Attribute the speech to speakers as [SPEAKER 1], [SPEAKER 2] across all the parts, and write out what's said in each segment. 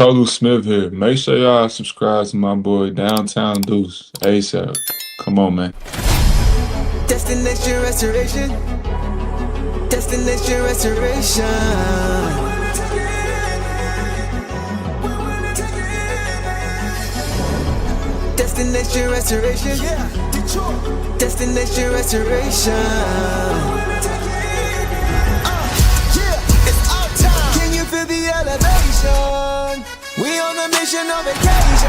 [SPEAKER 1] Total Smith here. Make sure y'all subscribe to my boy Downtown Deuce ASAP. Come on, man.
[SPEAKER 2] Destination restoration. Destination restoration. Destination restoration. Destination restoration. It's our time. Can you feel the elevation? We on a mission on vacation.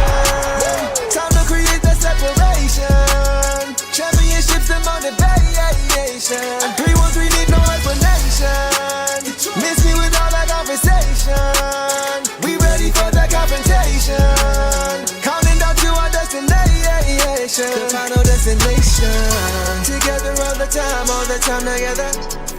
[SPEAKER 2] Time to create the separation. Championships and motivation. 313 need no explanation. Miss me with all that conversation. We ready for the confrontation. Counting down to our destination. The final destination. Together all the time together.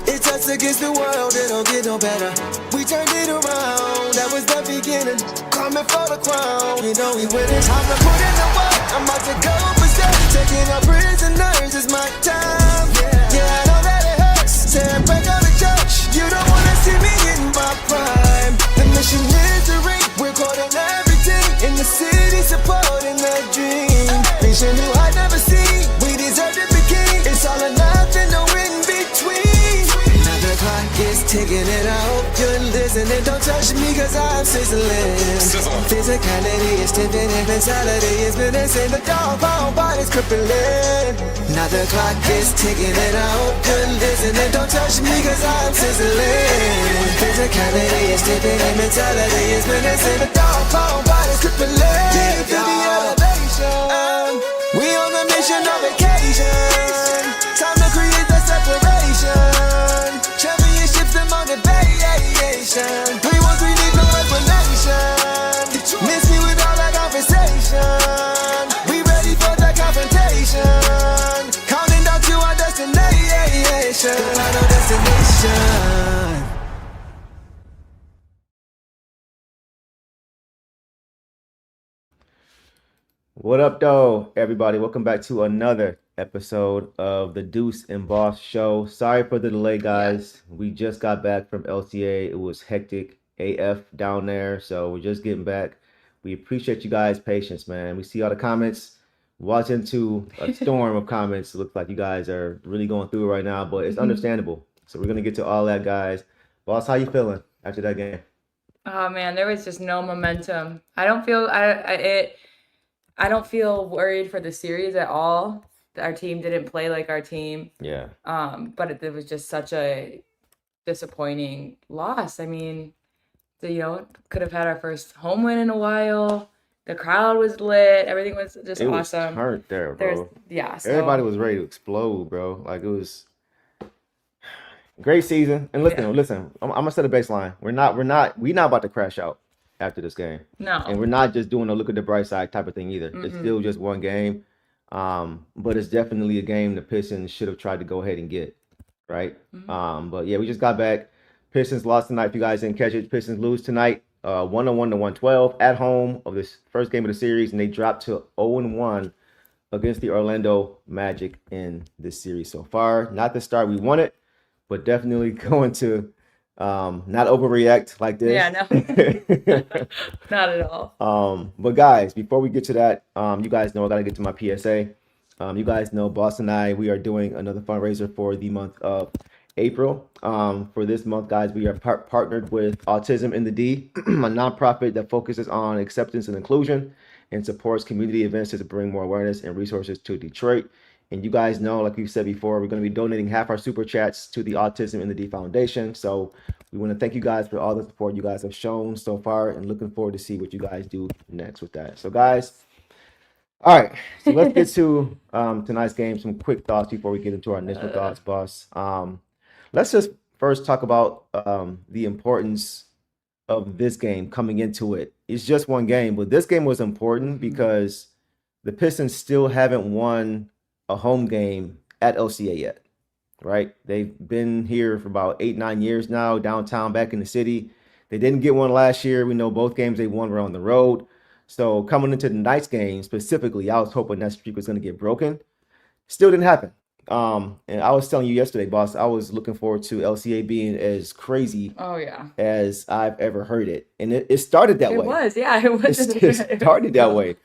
[SPEAKER 2] It's us against the world, it don't get no better. We turned it around, that was the beginning. Coming for the crown, you know we winning. Time to put in the work, I'm about to go berserk. Taking our prisoners, it's my time. Yeah, I know that it hurts. Tearing back out the church, you don't wanna see me in my prime. The mission is to reach, we're caught in everything. In the city, supporting the dream. Vision who I never seen, we deserve to be king. It's all or nothing, no in between. The clock is ticking and I hope you're listening. Don't touch me cause I'm sizzling. Physicality is tipping and mentality is menacing. The dog pound body's crippling. Now the clock is ticking and I hope you're listening. Don't touch me cause I'm sizzling. Physicality is tipping and mentality is menacing. The dog pound body's crippling. Yeah, feel the elevation. We on a mission on vacation. Time to create the separation. Championships and motivation. 313 need no explanation. Miss me with all that conversation. We ready for the confrontation. Counting down to our destination. The final destination.
[SPEAKER 3] What up, though, everybody? Welcome back to another episode of the Deuce and Boss Show. Sorry for the delay, guys. We just got back from LCA. It was hectic AF down there, so we're just getting back. We appreciate you guys' patience, man. We see all the comments. Watch into a storm of comments. It looks like you guys are really going through it right now, but it's understandable. So we're going to get to all that, guys. Boss, how you feeling after that game?
[SPEAKER 4] Oh man, there was just no momentum. I don't feel worried for the series at all. Our team didn't play like our team.
[SPEAKER 3] Yeah.
[SPEAKER 4] But it was just such a disappointing loss. I mean, could have had our first home win in a while. The crowd was lit. Everything was just awesome.
[SPEAKER 3] It was turned there, bro.
[SPEAKER 4] So
[SPEAKER 3] everybody was ready to explode, bro. Like, it was great season. And listen, I'm gonna set a baseline. We're not about to crash out after this game.
[SPEAKER 4] No.
[SPEAKER 3] And we're not just doing a look at the bright side type of thing either. It's still just one game. But it's definitely a game the Pistons should have tried to go ahead and get, right? But yeah, we just got back. Pistons lost tonight. If you guys didn't catch it, Pistons lose tonight, 101 to 112 at home of this first game of the series, and they dropped to 0-1 against the Orlando Magic in this series so far. Not the start we wanted, but definitely going to not overreact like this.
[SPEAKER 4] Yeah, no. Not at all.
[SPEAKER 3] But guys, before we get to that, you guys know I gotta get to my PSA. You guys know Boss and I, we are doing another fundraiser for the month of April. For this month, guys, we are partnered with Autism in the D, a nonprofit that focuses on acceptance and inclusion and supports community events to bring more awareness and resources to Detroit. And you guys know, like we said before, we're going to be donating half our super chats to the Autism in the D Foundation. So we want to thank you guys for all the support you guys have shown so far, and looking forward to see what you guys do next with that. So guys, all right, so let's get to tonight's game. Some quick thoughts before we get into our initial thoughts, Boss. Let's just first talk about the importance of this game coming into it. It's just one game, but this game was important because the Pistons still haven't won a home game at LCA yet, right? They've been here for about 8-9 years now, downtown, back in the city. They didn't get one last year. We know both games they won were on the road. So coming into tonight's game specifically, I was hoping that streak was going to get broken. Still didn't happen. And I was telling you yesterday, boss, I was looking forward to LCA being as crazy
[SPEAKER 4] Oh yeah.
[SPEAKER 3] as I've ever heard it. And it started that
[SPEAKER 4] It
[SPEAKER 3] way.
[SPEAKER 4] was, yeah, it was.
[SPEAKER 3] It started that way.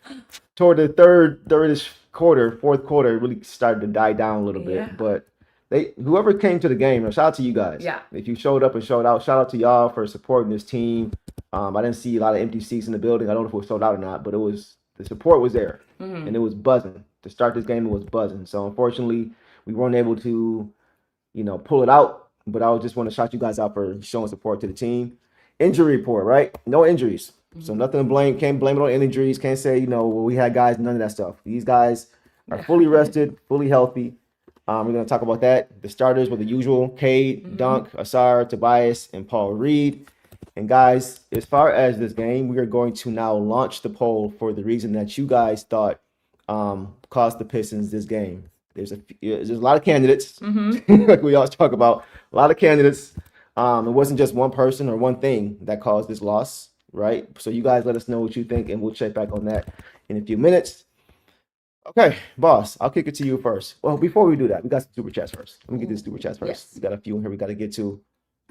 [SPEAKER 3] Toward the thirdish quarter, fourth quarter, it really started to die down a little bit.
[SPEAKER 4] Yeah.
[SPEAKER 3] But whoever came to the game, shout out to you guys.
[SPEAKER 4] Yeah.
[SPEAKER 3] If you showed up and showed out, shout out to y'all for supporting this team. I didn't see a lot of empty seats in the building. I don't know if it was sold out or not, but the support was there. And it was buzzing. To start this game, it was buzzing. So unfortunately, we weren't able to, pull it out. But I just want to shout you guys out for showing support to the team. Injury report, right? No injuries. So nothing to blame. Can't blame it on injuries. Can't say, well, we had guys, none of that stuff. These guys are fully rested, fully healthy. We're going to talk about that. The starters were the usual: Cade, Dunk, Ausar, Tobias, and Paul Reed. And guys, as far as this game, we are going to now launch the poll for the reason that you guys thought cost the Pistons this game. There's a lot of candidates, like we always talk about. A lot of candidates. It wasn't just one person or one thing that caused this loss, right? So you guys let us know what you think, and we'll check back on that in a few minutes. Okay, boss, I'll kick it to you first. Well, before we do that, we got some super chats first. Let me get this super chats first.
[SPEAKER 4] Yes.
[SPEAKER 3] We got a few in here we got to get to.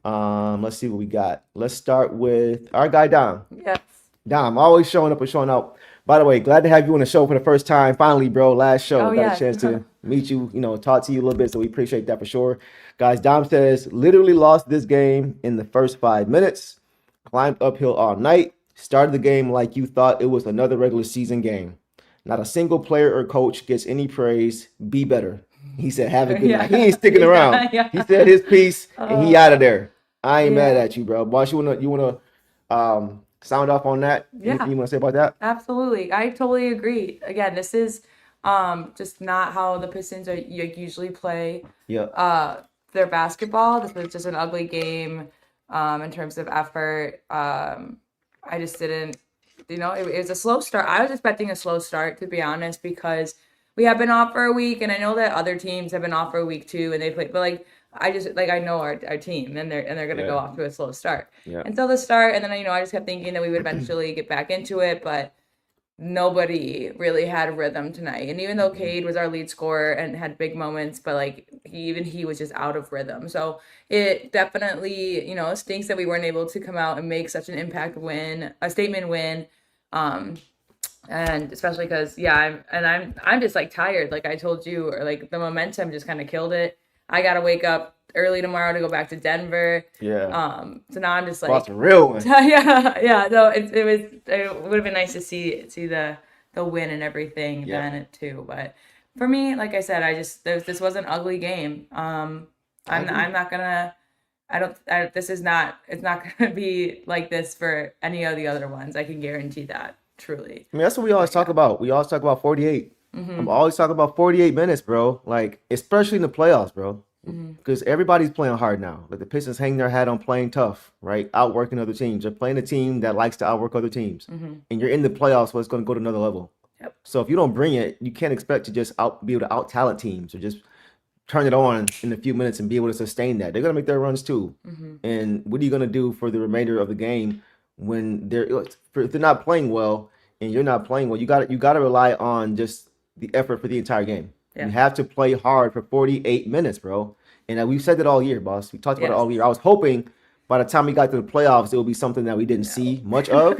[SPEAKER 3] Let's see what we got. Let's start with our guy Dom.
[SPEAKER 4] Yes.
[SPEAKER 3] Dom, always showing up and showing out. By the way, glad to have you on the show for the first time. Finally, bro, last show. Got a chance to meet you, talk to you a little bit. So we appreciate that for sure. Guys, Dom says, literally lost this game in the first 5 minutes. Climbed uphill all night. Started the game like you thought it was another regular season game. Not a single player or coach gets any praise. Be better. He said, have a good night. He ain't sticking around. He said his piece and he out of there. I ain't mad at you, bro. Boss, you wanna sound off on that?
[SPEAKER 4] Yeah.
[SPEAKER 3] Anything you want to say about that?
[SPEAKER 4] Absolutely. I totally agree. Again, this is just not how the Pistons usually play their basketball. This was just an ugly game in terms of effort. I just didn't, it was a slow start. I was expecting a slow start, to be honest, because we have been off for a week, and I know that other teams have been off for a week too, and they play, but I know our team, and they're gonna go off to a slow start until the start, and then I just kept thinking that we would eventually get back into it, but nobody really had rhythm tonight. And even though Cade was our lead scorer and had big moments, but he was just out of rhythm. So it definitely stinks that we weren't able to come out and make such an impact win, a statement win. And especially because I'm just tired, like I told you, or the momentum just kind of killed it. I gotta wake up early tomorrow to go back to Denver.
[SPEAKER 3] Yeah.
[SPEAKER 4] So now I'm just
[SPEAKER 3] That's a real one.
[SPEAKER 4] yeah. So it would have been nice to see the win and everything then too. But for me, like I said, this was an ugly game. I'm not gonna. It's not gonna be like this for any of the other ones. I can guarantee that. Truly. I
[SPEAKER 3] mean, that's what we always talk about. We always talk about 48. I'm always talking about 48 minutes, bro. Especially in the playoffs, bro. Because everybody's playing hard now. The Pistons hang their hat on playing tough, right? Outworking other teams. They're playing a team that likes to outwork other teams. And you're in the playoffs, so it's going to go to another level.
[SPEAKER 4] Yep.
[SPEAKER 3] So if you don't bring it, you can't expect to just be able to out-talent teams or just turn it on in a few minutes and be able to sustain that. They're going to make their runs too. And what are you going to do for the remainder of the game when if they're not playing well and you're not playing well? You got to rely on just the effort for the entire game. You have to play hard for 48 minutes, bro. And we've said that all year, boss. We talked about it all year. I was hoping by the time we got to the playoffs, it would be something that we didn't see much of.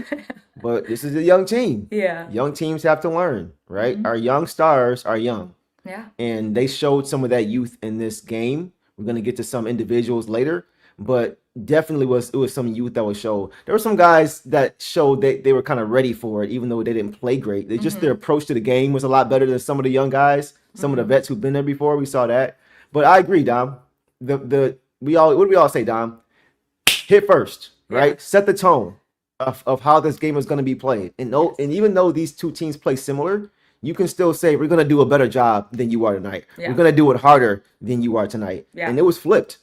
[SPEAKER 3] But this is a young team.
[SPEAKER 4] Yeah.
[SPEAKER 3] Young teams have to learn, right? Our young stars are young.
[SPEAKER 4] Yeah.
[SPEAKER 3] And they showed some of that youth in this game. We're going to get to some individuals later. But definitely it was some youth that was showed. There were some guys that showed that they were kind of ready for it, even though they didn't play great. They just their approach to the game was a lot better than some of the young guys, some of the vets who've been there before. We saw that. But I agree, Dom. What do we all say, Dom? Hit first, right? Set the tone of how this game is going to be played. And even though these two teams play similar, you can still say we're going to do a better job than you are tonight. We're going to do it harder than you are tonight. And it was flipped.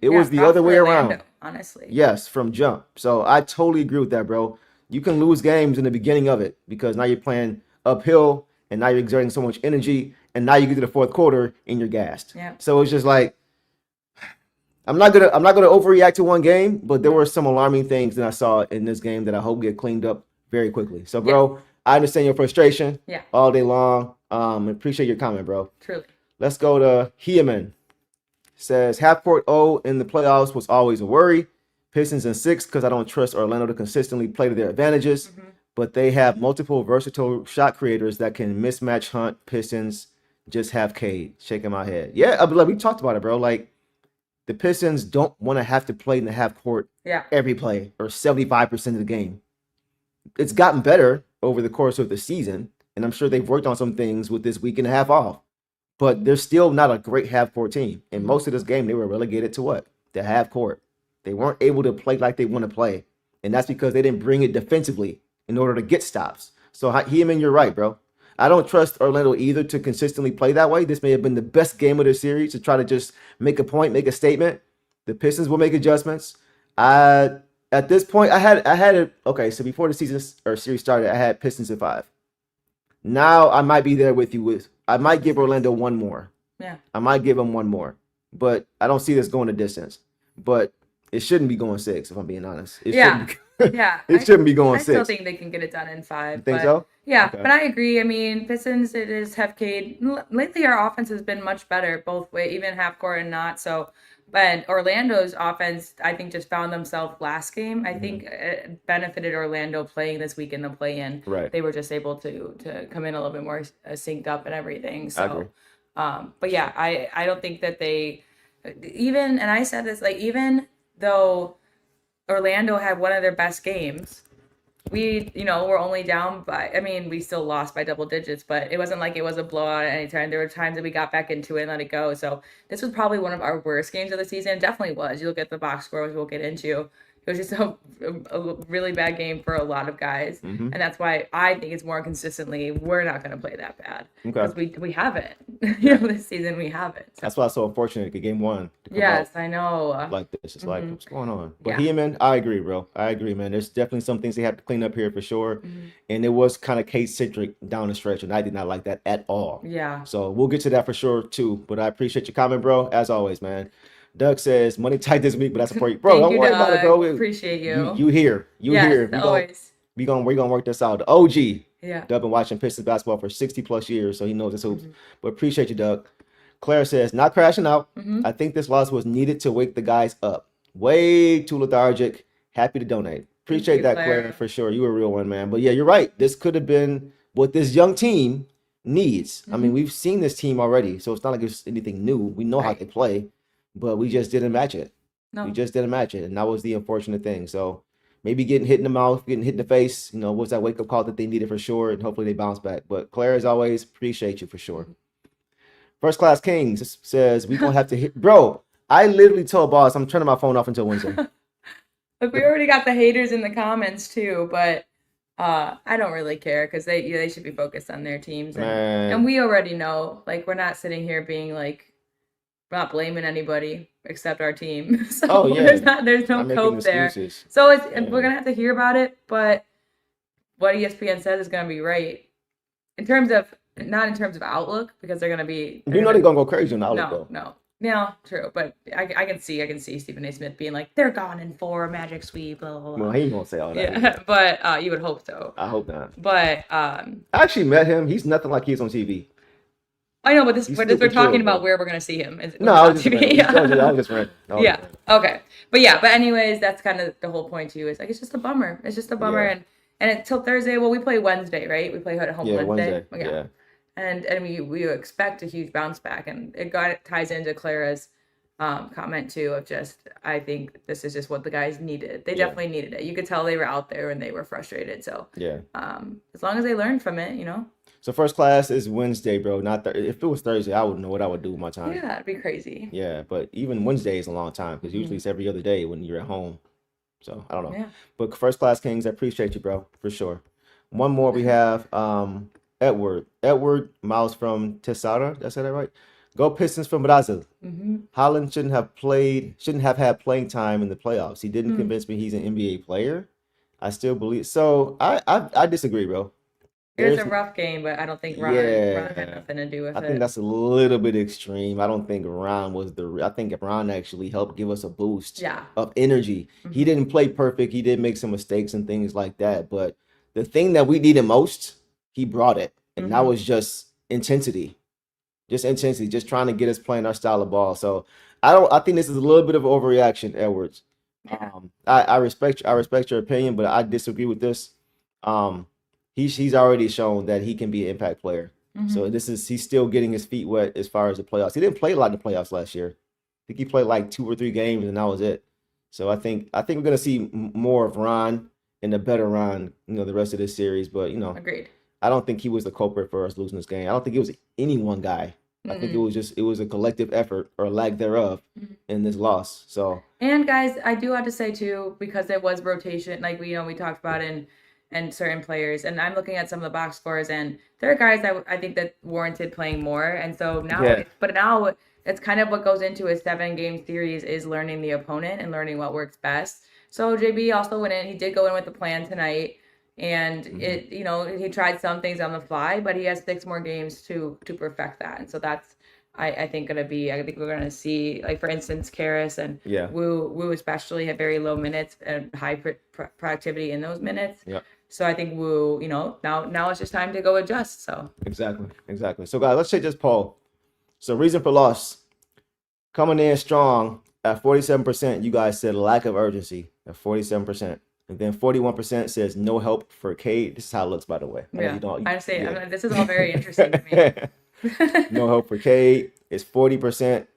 [SPEAKER 3] It was the other way around.
[SPEAKER 4] Honestly.
[SPEAKER 3] Yes, from jump. So I totally agree with that, bro. You can lose games in the beginning of it because now you're playing uphill and now you're exerting so much energy and now you get to the fourth quarter and you're gassed.
[SPEAKER 4] Yeah.
[SPEAKER 3] So it's just I'm not gonna overreact to one game, but there were some alarming things that I saw in this game that I hope get cleaned up very quickly. So, bro, I understand your frustration all day long. Appreciate your comment, bro.
[SPEAKER 4] Truly.
[SPEAKER 3] Let's go to Heeman. Says half court O in the playoffs was always a worry. Pistons in 6 because I don't trust Orlando to consistently play to their advantages. But they have multiple versatile shot creators that can mismatch hunt. Pistons just have Cade. Shaking my head. Yeah, like we talked about it, bro. Like the Pistons don't want to have to play in the half court every play or 75% of the game. It's gotten better over the course of the season, and I'm sure they've worked on some things with this week and a half off. But they're still not a great half court team. And most of this game, they were relegated to what? The half court. They weren't able to play like they want to play. And that's because they didn't bring it defensively in order to get stops. So, Heeman, you're right, bro. I don't trust Orlando either to consistently play that way. This may have been the best game of the series to try to just make a point, make a statement. The Pistons will make adjustments. At this point, I had it. Okay, so before the season or series started, I had Pistons at 5. Now I might be there with you. I might give Orlando one more.
[SPEAKER 4] Yeah.
[SPEAKER 3] I might give them one more, but I don't see this going the distance. But it shouldn't be going 6, if I'm being honest. It shouldn't be going 6.
[SPEAKER 4] I still think they can get it done in 5.
[SPEAKER 3] You think so?
[SPEAKER 4] Yeah, okay. But I agree. I mean, Pistons, it is have Cade. Lately, our offense has been much better, both way, even half court and not. So, but Orlando's offense, I think, just found themselves last game. I think it benefited Orlando playing this week in the play-in.
[SPEAKER 3] Right.
[SPEAKER 4] They were just able to come in a little bit more synced up and everything. So, but yeah, I don't think that they even, and I said this, like, even though Orlando had one of their best games, we, were only down by, I mean, we still lost by double digits, but it wasn't like it was a blowout at any time. There were times that we got back into it and let it go. So this was probably one of our worst games of the season. It definitely was. You look at the box score, which we'll get into. It was just a really bad game for a lot of guys. And that's why I think it's more consistently, we're not going to play that bad. Because we haven't. This season we haven't. So.
[SPEAKER 3] That's why it's so unfortunate. Game 1.
[SPEAKER 4] Yes, I know.
[SPEAKER 3] Like this. It's like, what's going on? But Heeman, I agree, bro. I agree, man. There's definitely some things they have to clean up here for sure. And it was kind of Cade-centric down the stretch, and I did not like that at all.
[SPEAKER 4] Yeah.
[SPEAKER 3] So we'll get to that for sure, too. But I appreciate your comment, bro, as always, man. Doug says, money tight this week, but that's for you. Bro, don't worry about it, bro.
[SPEAKER 4] Appreciate you.
[SPEAKER 3] You here. Here.
[SPEAKER 4] Always.
[SPEAKER 3] We're gonna work this out. The OG.
[SPEAKER 4] Yeah.
[SPEAKER 3] Doug been watching Pistons basketball for 60 plus years, so he knows his hoops. But appreciate you, Doug. Claire says, not crashing out. I think this loss was needed to wake the guys up. Way too lethargic. Happy to donate. Appreciate that, Claire, for sure. You a real one, man. But yeah, you're right. This could have been what this young team needs. I mean, we've seen this team already, so it's not like it's anything new. We know how they play. But we just didn't match it. No. We just didn't match it. And that was the unfortunate thing. So maybe getting hit in the mouth, getting hit in the face, was that wake-up call that they needed for sure. And hopefully they bounce back. But Claire, as always, appreciate you for sure. First Class Kings says, we going to have to hit. Bro, I literally told boss I'm turning my phone off until Wednesday.
[SPEAKER 4] Look, we already got the haters in the comments too. But I don't really care because they should be focused on their teams. And we already know. Like, we're not sitting here being like, we're not blaming anybody except our team. So there's no cope there. So we're gonna have to hear about it, but what ESPN says is gonna be right. Not in terms of outlook, because they're gonna be
[SPEAKER 3] they're gonna go crazy on outlook.
[SPEAKER 4] No, true. But I can see Stephen A. Smith being like, they're gone in 4, Magic Sweep, blah blah blah.
[SPEAKER 3] Well, he ain't gonna say all that.
[SPEAKER 4] Yeah, but you would hope so.
[SPEAKER 3] I hope not.
[SPEAKER 4] But
[SPEAKER 3] I actually met him. He's nothing like he is on TV.
[SPEAKER 4] I know, but we're talking about where we're going to see him.
[SPEAKER 3] I was just random.
[SPEAKER 4] Okay. But anyways, that's kind of the whole point too. Is like, it's just a bummer. It's just a bummer. And until Thursday, well, we play Wednesday, right? We play at home Wednesday.
[SPEAKER 3] Yeah.
[SPEAKER 4] And we expect a huge bounce back. And it ties into Clara's comment too of just, I think this is just what the guys needed. They definitely needed it. You could tell they were out there and they were frustrated. So as long as they learned from it,
[SPEAKER 3] So First Class is Wednesday, bro. Not if it was Thursday, I wouldn't know what I would do with my time.
[SPEAKER 4] Yeah, it'd be crazy.
[SPEAKER 3] Yeah, but even Wednesday is a long time because usually it's every other day when you're at home. So I don't know.
[SPEAKER 4] Yeah.
[SPEAKER 3] But First Class Kings, I appreciate you, bro, for sure. One more we have Edward Miles from Tesara. Did I say that right? Go Pistons from Brazil. Holland shouldn't have had playing time in the playoffs. He didn't convince me he's an NBA player. I still believe so. I disagree, bro.
[SPEAKER 4] It was a rough game, but I don't think Ron had nothing to do with it.
[SPEAKER 3] I think that's a little bit extreme. I don't think Ron was I think Ron actually helped give us a boost of energy. He didn't play perfect. He did make some mistakes and things like that. But the thing that we needed most, he brought it. And that was just intensity. just intensity, just trying to get us playing our style of ball. So I think this is a little bit of overreaction, Edwards. I respect your opinion, but I disagree with this. He's already shown that he can be an impact player. So he's still getting his feet wet as far as the playoffs. He didn't play a lot in the playoffs last year. I think he played like 2 or 3 games and that was it. So I think we're gonna see more of Ron and a better Ron, the rest of this series. But
[SPEAKER 4] agreed.
[SPEAKER 3] I don't think he was the culprit for us losing this game. I don't think it was any one guy. I think it was a collective effort or lack thereof in this loss. So
[SPEAKER 4] and guys, I do have to say too, because there was rotation, like we talked about and certain players, and I'm looking at some of the box scores, and there are guys that I think that warranted playing more, and so now, but now it's kind of what goes into a 7-game series is learning the opponent and learning what works best. So JB also went in; he did go in with the plan tonight, and it he tried some things on the fly, but he has 6 more games to perfect that, and so that's I think we're gonna see, like, for instance, Caris and Wu especially have very low minutes and high productivity in those minutes.
[SPEAKER 3] Yeah.
[SPEAKER 4] So I think Wu, now it's just time to go adjust. So
[SPEAKER 3] exactly. So guys, let's take this poll. So reason for loss, coming in strong at 47%. You guys said lack of urgency at 47%, and then 41% says no help for Cade. This is how it looks, by the way.
[SPEAKER 4] I'm saying this is all very interesting to me.
[SPEAKER 3] No help for Cade. It's 40%.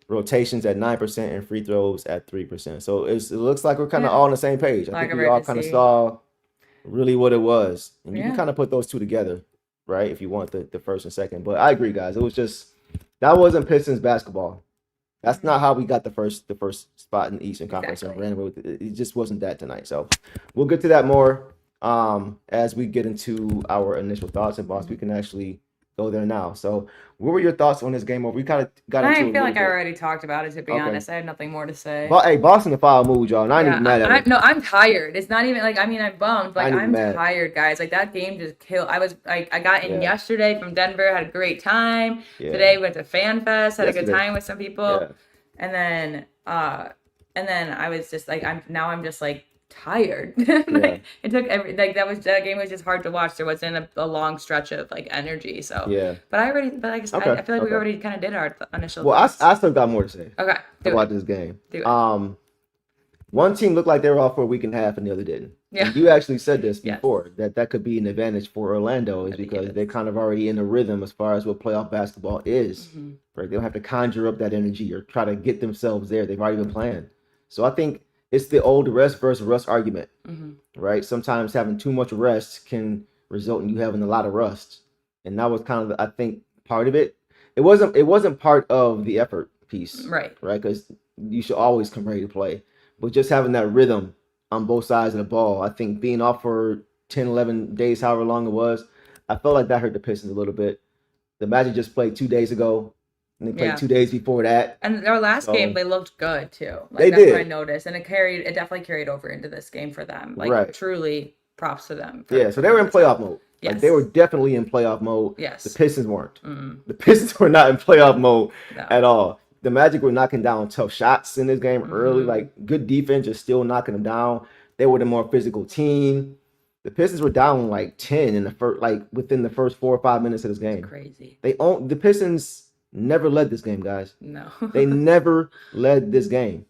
[SPEAKER 3] Rotations at 9% and free throws at 3%. So it looks like we're kind of all on the same page. I think we all kind of saw really what it was, and you can kind of put those two together, right? If you want the first and second. But I agree, guys. It was just that wasn't Pistons basketball. That's not how we got the first spot in the Eastern Conference and ran with it. It just wasn't that tonight. So we'll get to that more as we get into our initial thoughts. And boss, we can actually go there now. So what were your thoughts on this game over? We kind of got into it.
[SPEAKER 4] I feel like I already talked about it, to be honest. I have nothing more to say.
[SPEAKER 3] But hey, Boston in the foul mood, y'all. And I ain't even mad at it.
[SPEAKER 4] No, I'm tired. It's not even like, I'm bummed. Like, I'm tired, guys. Like, that game just killed. I got in yesterday from Denver, had a great time. Today went to Fan Fest, had a good time with some people. And then I was just like, I'm just like tired. Like, it took that game was just hard to watch. There wasn't a long stretch of like energy. So but I feel like we already kind of did our initial.
[SPEAKER 3] Well, I still got more to say.
[SPEAKER 4] Okay,
[SPEAKER 3] about this game.
[SPEAKER 4] Do it.
[SPEAKER 3] One team looked like they were off for a week and a half, and the other didn't. Yeah, and you actually said this before that could be an advantage for Orlando, is because they're kind of already in a rhythm as far as what playoff basketball is. Right, they don't have to conjure up that energy or try to get themselves there. They've already been playing. So I think it's the old rest versus rust argument, right? Sometimes having too much rest can result in you having a lot of rust, and that was kind of, I think, part of it. It wasn't part of the effort piece, right? Because you should always come ready to play, but just having that rhythm on both sides of the ball. I think being off for 10, 11 days, however long it was, I felt like that hurt the Pistons a little bit. The Magic just played 2 days ago. And they played 2 days before that. And
[SPEAKER 4] our last game, they looked good too. Like,
[SPEAKER 3] they
[SPEAKER 4] that's
[SPEAKER 3] did.
[SPEAKER 4] What I noticed. And it definitely carried over into this game for them. Like, truly props to them.
[SPEAKER 3] So they were in playoff mode. Like, they were definitely in playoff mode.
[SPEAKER 4] Yes.
[SPEAKER 3] The Pistons weren't. The Pistons were not in playoff mode at all. The Magic were knocking down tough shots in this game early. Like, good defense, just still knocking them down. They were the more physical team. The Pistons were down like 10 in the first, like within the first 4 or 5 minutes of this game.
[SPEAKER 4] That's crazy.
[SPEAKER 3] The Pistons never led this game, guys.
[SPEAKER 4] No.
[SPEAKER 3] They never led this game.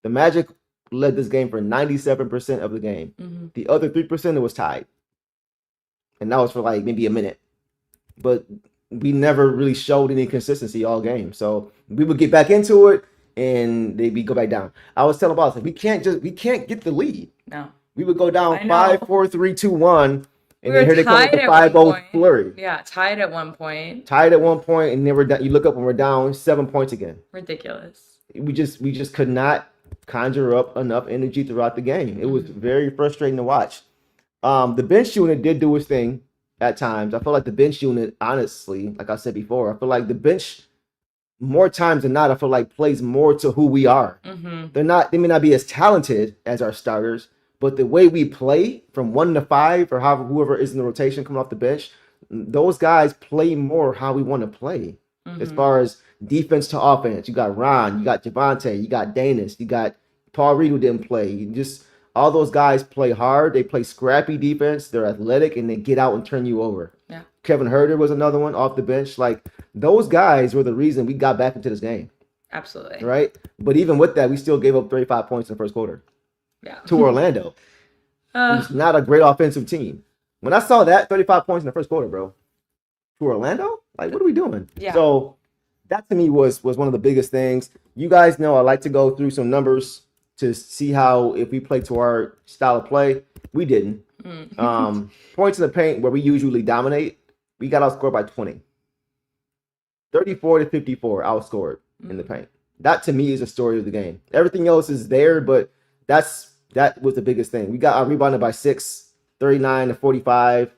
[SPEAKER 3] The Magic led this game for 97% of the game. The other 3% it was tied. And that was for like maybe a minute. But we never really showed any consistency all game. So we would get back into it and they'd go back down. I was telling Boss, like, we can't get the lead.
[SPEAKER 4] No.
[SPEAKER 3] We would go down 5, 4, 3, 2, 1. And then here they come with the
[SPEAKER 4] 5-0
[SPEAKER 3] flurry.
[SPEAKER 4] Yeah, tied at one point.
[SPEAKER 3] And then we're down. You look up and we're down 7 points again.
[SPEAKER 4] Ridiculous.
[SPEAKER 3] We just could not conjure up enough energy throughout the game. It was very frustrating to watch. The bench unit did do its thing at times. I feel like the bench unit, honestly, like I said before, I feel like the bench, more times than not, I feel like plays more to who we are. They may not be as talented as our starters, but the way we play from 1 to 5 or whoever is in the rotation coming off the bench, those guys play more how we want to play. As far as defense to offense, you got Ron, you got Javonte, you got Daniss, you got Paul Reed who didn't play. All those guys play hard. They play scrappy defense. They're athletic and they get out and turn you over.
[SPEAKER 4] Yeah.
[SPEAKER 3] Kevin Huerter was another one off the bench. Like, those guys were the reason we got back into this game.
[SPEAKER 4] Absolutely.
[SPEAKER 3] Right? But even with that, we still gave up 35 points in the first quarter.
[SPEAKER 4] Yeah.
[SPEAKER 3] To Orlando. It's not a great offensive team. When I saw that 35 points in the first quarter, bro, to Orlando, like, what are we doing?
[SPEAKER 4] Yeah.
[SPEAKER 3] So that to me was one of the biggest things. You guys know I like to go through some numbers to see how, if we play to our style of play. We didn't. Points in the paint where we usually dominate, we got outscored by 20. 34 to 54 outscored in the paint. That to me is a story of the game. Everything else is there, but that was the biggest thing. We got rebounded by 6, 39 to 45.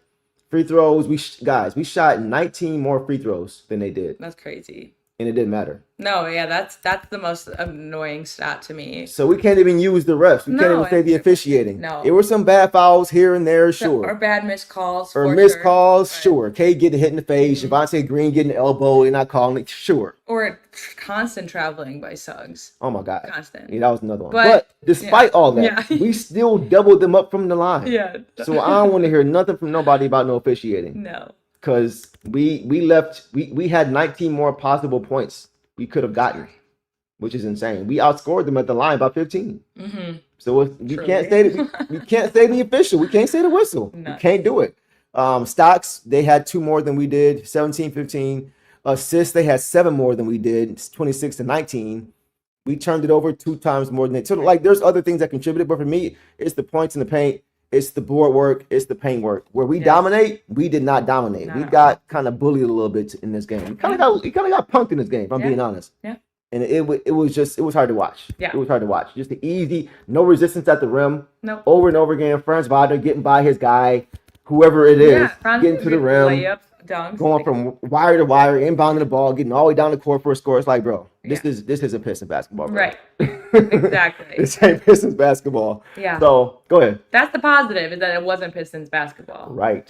[SPEAKER 3] Free throws, we shot 19 more free throws than they did.
[SPEAKER 4] That's crazy.
[SPEAKER 3] And it didn't matter.
[SPEAKER 4] No, yeah, that's the most annoying stat to me.
[SPEAKER 3] So we can't even use the refs. We can't even say the officiating.
[SPEAKER 4] No.
[SPEAKER 3] There were some bad fouls here and there, sure.
[SPEAKER 4] Or bad missed calls.
[SPEAKER 3] Or missed calls,
[SPEAKER 4] right.
[SPEAKER 3] Sure. Cade getting hit in the face, Javonte Green getting the elbow, they're not calling it, sure.
[SPEAKER 4] Or constant traveling by Suggs.
[SPEAKER 3] Oh my God.
[SPEAKER 4] Constant.
[SPEAKER 3] Yeah, that was another one.
[SPEAKER 4] But
[SPEAKER 3] despite all that, we still doubled them up from the line.
[SPEAKER 4] Yeah.
[SPEAKER 3] So I don't want to hear nothing from nobody about no officiating.
[SPEAKER 4] No.
[SPEAKER 3] Because we had 19 more possible points we could have gotten, which is insane. We outscored them at the line by 15. So we can't say we can't say the official. We can't say the whistle.
[SPEAKER 4] No.
[SPEAKER 3] We can't do it. Stocks, they had 2 more than we did, 17-15. Assists, they had 7 more than we did, 26-19. We turned it over 2 times more than they. So like, there's other things that contributed, but for me, it's the points in the paint. It's the board work. It's the paint work. Where we dominate, we did not dominate. We got kind of bullied a little bit in this game. We kind of got punked in this game, if I'm being honest.
[SPEAKER 4] Yeah.
[SPEAKER 3] And it was hard to watch.
[SPEAKER 4] Yeah.
[SPEAKER 3] It was hard to watch. Just the easy, no resistance at the rim.
[SPEAKER 4] Nope.
[SPEAKER 3] Over and over again. Franz Wagner getting by his guy, whoever it is, getting to the rim.
[SPEAKER 4] Layups, dunks,
[SPEAKER 3] going from wire to wire, inbounding the ball, getting all the way down the court for a score. It's like, bro, this isn't Pistons basketball, bro. Right.
[SPEAKER 4] Exactly.
[SPEAKER 3] This ain't Pistons basketball.
[SPEAKER 4] Yeah.
[SPEAKER 3] So go ahead.
[SPEAKER 4] That's the positive, is that it wasn't Pistons basketball.
[SPEAKER 3] Right.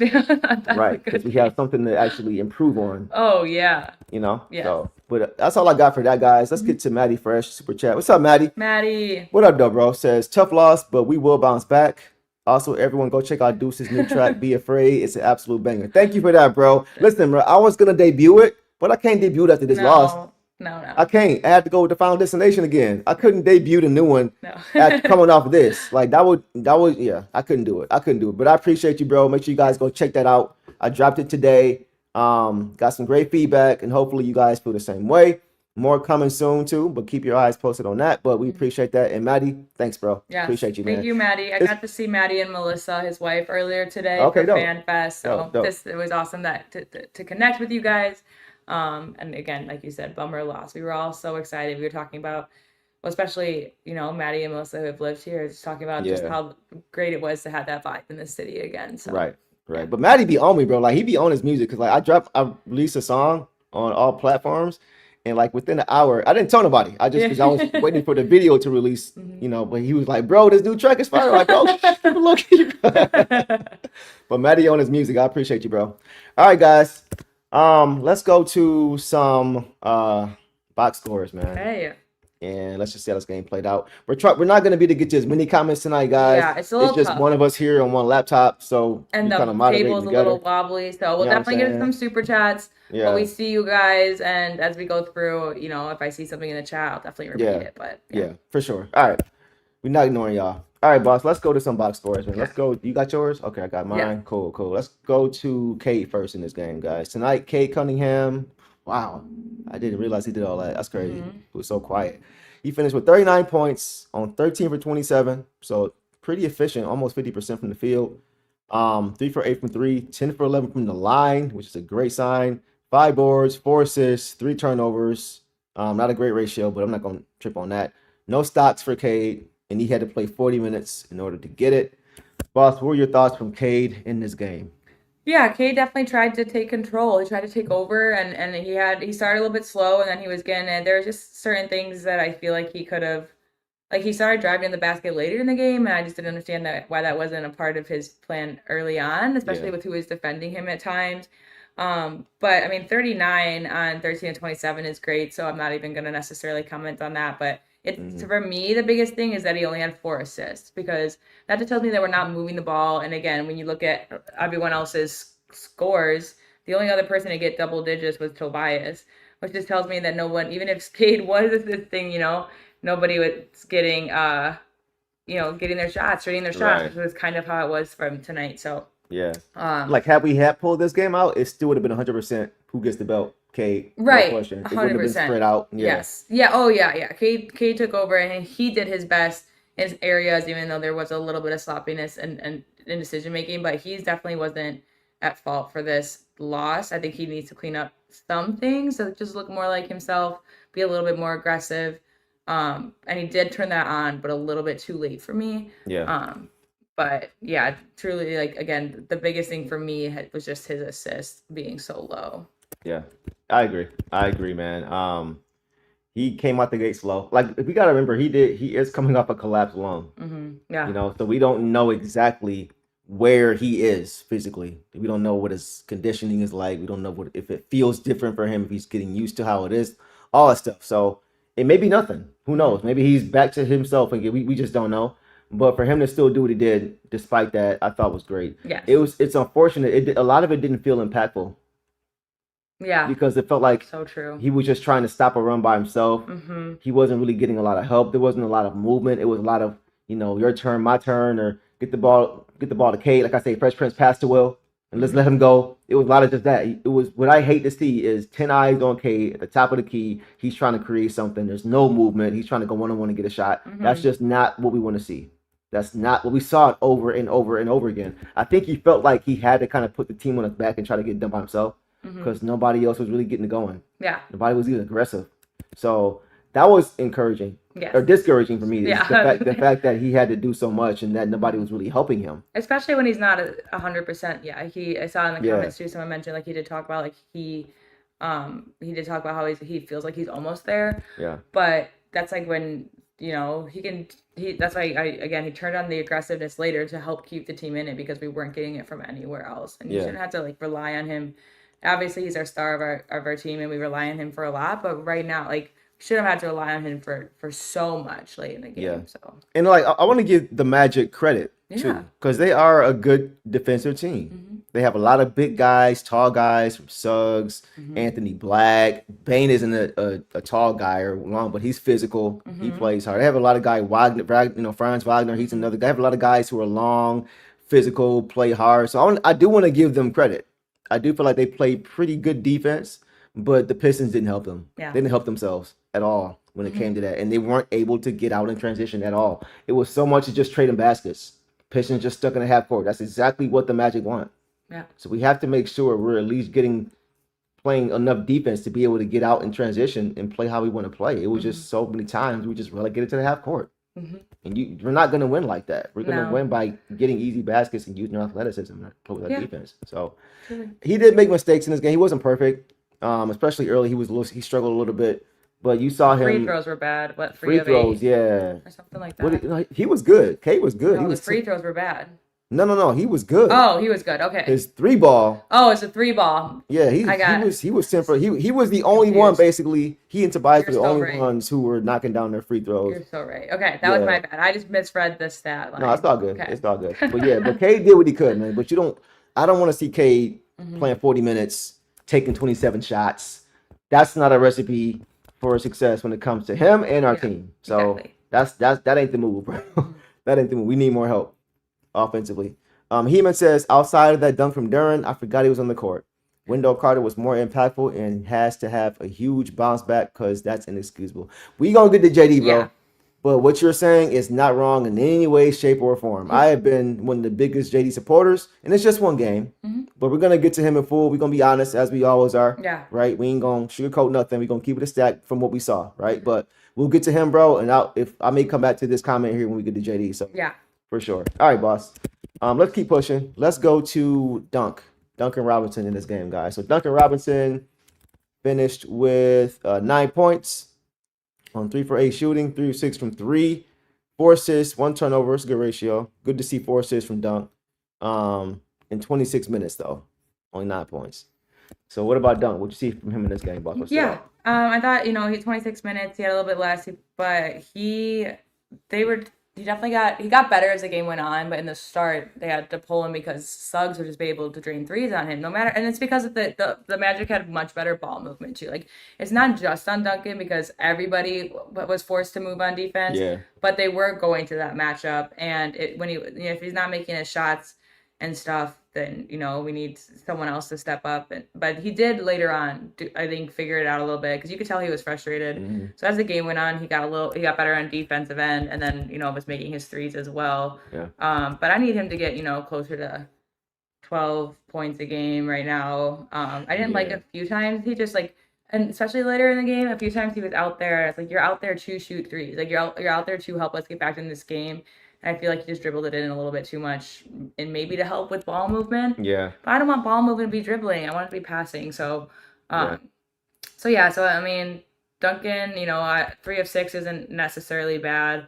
[SPEAKER 3] Right. Because we have something to actually improve on.
[SPEAKER 4] Oh yeah.
[SPEAKER 3] You know?
[SPEAKER 4] Yeah.
[SPEAKER 3] So, but that's all I got for that, guys. Let's get to Maddie Fresh, Super Chat. What's up, Maddie?
[SPEAKER 4] Maddie.
[SPEAKER 3] What up, though, bro? Says, tough loss, but we will bounce back. Also, everyone go check out Deuce's new track, Be Afraid. It's an absolute banger. Thank you for that, bro. Listen, bro, I was going to debut it, but I can't debut it after this loss.
[SPEAKER 4] No.
[SPEAKER 3] I can't. I had to go with the Final Destination again. I couldn't debut the new one after coming off of this. Like, that would, yeah, I couldn't do it. But I appreciate you, bro. Make sure you guys go check that out. I dropped it today. Got some great feedback, and hopefully you guys feel the same way. More coming soon too, but keep your eyes posted on that. But we appreciate that. And Maddie, thanks, bro.
[SPEAKER 4] Yeah,
[SPEAKER 3] appreciate you, man.
[SPEAKER 4] Thank you, Maddie. I got to see Maddie and Melissa, his wife, earlier today
[SPEAKER 3] for
[SPEAKER 4] Fan Fest. So
[SPEAKER 3] dope.
[SPEAKER 4] it was awesome to connect with you guys. And again, like you said, bummer loss. We were all so excited. We were talking about, well, especially, Maddie and Melissa who have lived here, just talking about just how great it was to have that vibe in the city again. So
[SPEAKER 3] Right. But Maddie be on me, bro. Like, he be on his music, because like I released a song on all platforms. And like within an hour, I didn't tell nobody. I was waiting for the video to release, but he was like, bro, this new track is fire. Like, bro, look. But Maddie on his music. I appreciate you, bro. All right, guys. Let's go to some box scores, man.
[SPEAKER 4] Hey.
[SPEAKER 3] And let's just see how this game played out. We're not going to be able to get to as many comments tonight, guys.
[SPEAKER 4] Yeah, it's a little
[SPEAKER 3] just
[SPEAKER 4] tough.
[SPEAKER 3] one of us here on one laptop, so
[SPEAKER 4] and the table's a little wobbly, so we'll definitely get some super chats. Yeah. But we see you guys, and as we go through, if I see something in the chat, I'll definitely repeat it. But
[SPEAKER 3] yeah, for sure. All right, we're not ignoring y'all. All right, boss. Let's go to some box scores, man. Let's go. You got yours? Okay, I got mine. Yeah. Cool. Let's go to Cade first in this game, guys. Tonight, Cade Cunningham. Wow, I didn't realize he did all that. That's crazy. He was so quiet. He finished with 39 points on 13 for 27, so pretty efficient, almost 50% from the field. 3 for 8 from 3, 10 for 11 from the line, which is a great sign. 5 boards, 4 assists, 3 turnovers. Not a great ratio, but I'm not going to trip on that. No stocks for Cade, and he had to play 40 minutes in order to get it. Boss, what were your thoughts from Cade in this game?
[SPEAKER 4] Yeah, Cade definitely tried to take control. He tried to take over, and he started a little bit slow, and then he was getting it. There were just certain things that I feel like he could have, like he started driving in the basket later in the game, and I just didn't understand why that wasn't a part of his plan early on, especially with who was defending him at times. But I mean, 39 on 13 and 27 is great, so I'm not even going to necessarily comment on that. But for me, the biggest thing is that he only had 4 assists, because that just tells me that we're not moving the ball. And again, when you look at everyone else's scores, The only other person to get double digits was Tobias, which just tells me that no one, even if Cade was this thing, nobody was getting, getting their shots, shooting their shots, which was kind of how it was from tonight. So
[SPEAKER 3] yeah, like had we pulled this game out, it still would have been 100% who gets the belt. Cade,
[SPEAKER 4] right?
[SPEAKER 3] No question. It wouldn't have been spread out. Yeah.
[SPEAKER 4] Yes. Yeah. Oh yeah. Cade took over and he did his best in areas, even though there was a little bit of sloppiness and in decision making. But he definitely wasn't at fault for this loss. I think he needs to clean up some things, so just look more like himself, be a little bit more aggressive. And he did turn that on, but a little bit too late for me.
[SPEAKER 3] Yeah.
[SPEAKER 4] But yeah, truly, like again, the biggest thing for me was just his assist being so low.
[SPEAKER 3] Yeah, I agree, man. He came out the gate slow. Like we gotta remember, he is coming off a collapsed lung.
[SPEAKER 4] Mm-hmm. Yeah.
[SPEAKER 3] So we don't know exactly where he is physically. We don't know what his conditioning is like. We don't know if it feels different for him, if he's getting used to how it is, all that stuff. So it may be nothing. Who knows? Maybe he's back to himself again. We just don't know. But for him to still do what he did, despite that, I thought was great.
[SPEAKER 4] Yeah.
[SPEAKER 3] It's unfortunate. A lot of it didn't feel impactful.
[SPEAKER 4] Yeah.
[SPEAKER 3] Because it felt like
[SPEAKER 4] so true.
[SPEAKER 3] He was just trying to stop a run by himself.
[SPEAKER 4] Mm-hmm.
[SPEAKER 3] He wasn't really getting a lot of help. There wasn't a lot of movement. It was a lot of, your turn, my turn, or get the ball to Cade. Like I say, Fresh Prince passed to Will, and let's let him go. It was a lot of just that. It was what I hate to see is 10 eyes on Cade at the top of the key. He's trying to create something. There's no movement. He's trying to go one-on-one and get a shot. Mm-hmm. That's just not what we want to see. That's not what we saw it over and over and over again. I think he felt like he had to kind of put the team on his back and try to get it done by himself because nobody else was really getting it going.
[SPEAKER 4] Yeah.
[SPEAKER 3] Nobody was even aggressive. So that was encouraging.
[SPEAKER 4] Yes.
[SPEAKER 3] Or discouraging for me.
[SPEAKER 4] Yeah.
[SPEAKER 3] The fact that he had to do so much and that nobody was really helping him.
[SPEAKER 4] Especially when he's not 100%. Yeah. I saw in the comments too, someone mentioned like he did talk about like he did talk about how he feels like he's almost there.
[SPEAKER 3] Yeah.
[SPEAKER 4] But that's like when that's why he turned on the aggressiveness later to help keep the team in it because we weren't getting it from anywhere else. And you shouldn't have to like rely on him. Obviously he's our star of our team and we rely on him for a lot, but right now like we shouldn't have had to rely on him for so much late in the game.
[SPEAKER 3] Yeah.
[SPEAKER 4] So
[SPEAKER 3] and like I want to give the Magic credit too, because they are a good defensive team. Mm-hmm. They have a lot of big guys, tall guys from Suggs, Anthony Black. Bane isn't a tall guy or long, but he's physical. Mm-hmm. He plays hard. They have a lot of guys, Franz Wagner. He's another guy. They have a lot of guys who are long, physical, play hard. So I do want to give them credit. I do feel like they played pretty good defense, but the Pistons didn't help them.
[SPEAKER 4] Yeah.
[SPEAKER 3] They didn't help themselves at all when it came to that, and they weren't able to get out in transition at all. It was so much as just trading baskets. Pistons just stuck in the half court. That's exactly what the Magic want.
[SPEAKER 4] Yeah.
[SPEAKER 3] So we have to make sure we're at least playing enough defense to be able to get out in transition and play how we want to play. It was just so many times we just relegated to the half court. Mm-hmm. And we're not going to win like that. We're going to win by getting easy baskets and using our athleticism to play with our defense. So he did make mistakes in this game. He wasn't perfect, especially early. He struggled a little bit. But you saw him.
[SPEAKER 4] Free throws were bad. What,
[SPEAKER 3] free throws? Yeah,
[SPEAKER 4] or something like that.
[SPEAKER 3] He was good. Cade was good.
[SPEAKER 4] No, the free throws were bad.
[SPEAKER 3] No. He was good.
[SPEAKER 4] Oh, he was good. Okay.
[SPEAKER 3] His 3-ball.
[SPEAKER 4] Oh, it's a 3-ball.
[SPEAKER 3] Yeah, he was simple. He was the only one basically. He and Tobias were the only ones who were knocking down their free throws.
[SPEAKER 4] You're so right. Okay, that was my bad. I just misread the stat line.
[SPEAKER 3] No, it's all good.
[SPEAKER 4] Okay.
[SPEAKER 3] It's all good. But Cade did what he could, man. But I don't want to see Cade playing 40 minutes, taking 27 shots. That's not a recipe for success when it comes to him and our team. So that ain't the move, bro. That ain't the move. We need more help offensively. Heeman says, outside of that dunk from Duren, I forgot he was on the court. Wendell Carter was more impactful and has to have a huge bounce back because that's inexcusable. We gonna get to JD, bro. Yeah. But what you're saying is not wrong in any way, shape, or form. I have been one of the biggest JD supporters, and it's just one game. But we're gonna get to him in full. We're gonna be honest, as we always are.
[SPEAKER 4] Yeah.
[SPEAKER 3] Right? We ain't gonna sugarcoat nothing. We're gonna keep it a stack from what we saw, right? But we'll get to him, bro. And if I may come back to this comment here when we get to JD. So
[SPEAKER 4] yeah. For
[SPEAKER 3] sure. All right, boss. Let's keep pushing. Let's go to Duncan Robinson in this game, guys. So Duncan Robinson finished with 9 points on 3 for 8 shooting, 3 of 6 from 3, 4 assists, 1 turnover. It's a good ratio. Good to see 4 assists from Dunk. In 26 minutes though, only 9 points. So what about Dunk? What'd you see from him in this game, boss?
[SPEAKER 4] I thought he 26 minutes. He had a little bit less, but they were he got better as the game went on, but in the start they had to pull him because Suggs would just be able to drain threes on him no matter, and it's because of the Magic had much better ball movement too. Like it's not just on Duncan because everybody was forced to move on defense, but they were going to that matchup, and if he's not making his shots and stuff, then we need someone else to step up. But he did later on, I think, figure it out a little bit because you could tell he was frustrated. So as the game went on, he got better on defensive end, and then was making his threes as well. But I need him to get closer to 12 points a game right now. I didn't like a few times he just and especially later in the game, a few times he was out there. It's like you're out there to shoot threes, like you're out there to help us get back in this game. I feel like he just dribbled it in a little bit too much, and maybe to help with ball movement. Yeah. But I don't want ball movement to be dribbling. I want it to be passing. So, So I mean, Duncan, 3 of 6 isn't necessarily bad,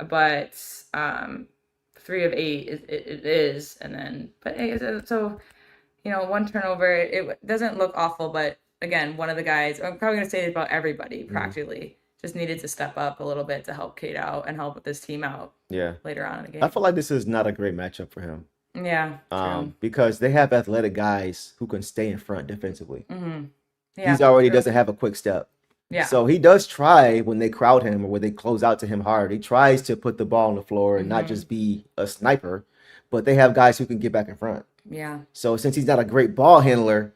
[SPEAKER 4] but 3 of 8 it is, and then one turnover. It doesn't look awful, but again, one of the guys. I'm probably gonna say it about everybody practically. Just needed to step up a little bit to help Cade out and help this team out. Later on in the game.
[SPEAKER 3] I feel like this is not a great matchup for him.
[SPEAKER 4] Yeah.
[SPEAKER 3] Because they have athletic guys who can stay in front defensively. He's already doesn't have a quick step. So he does try when they crowd him or when they close out to him hard. He tries to put the ball on the floor and not just be a sniper, but they have guys who can get back in front. So since he's not a great ball handler,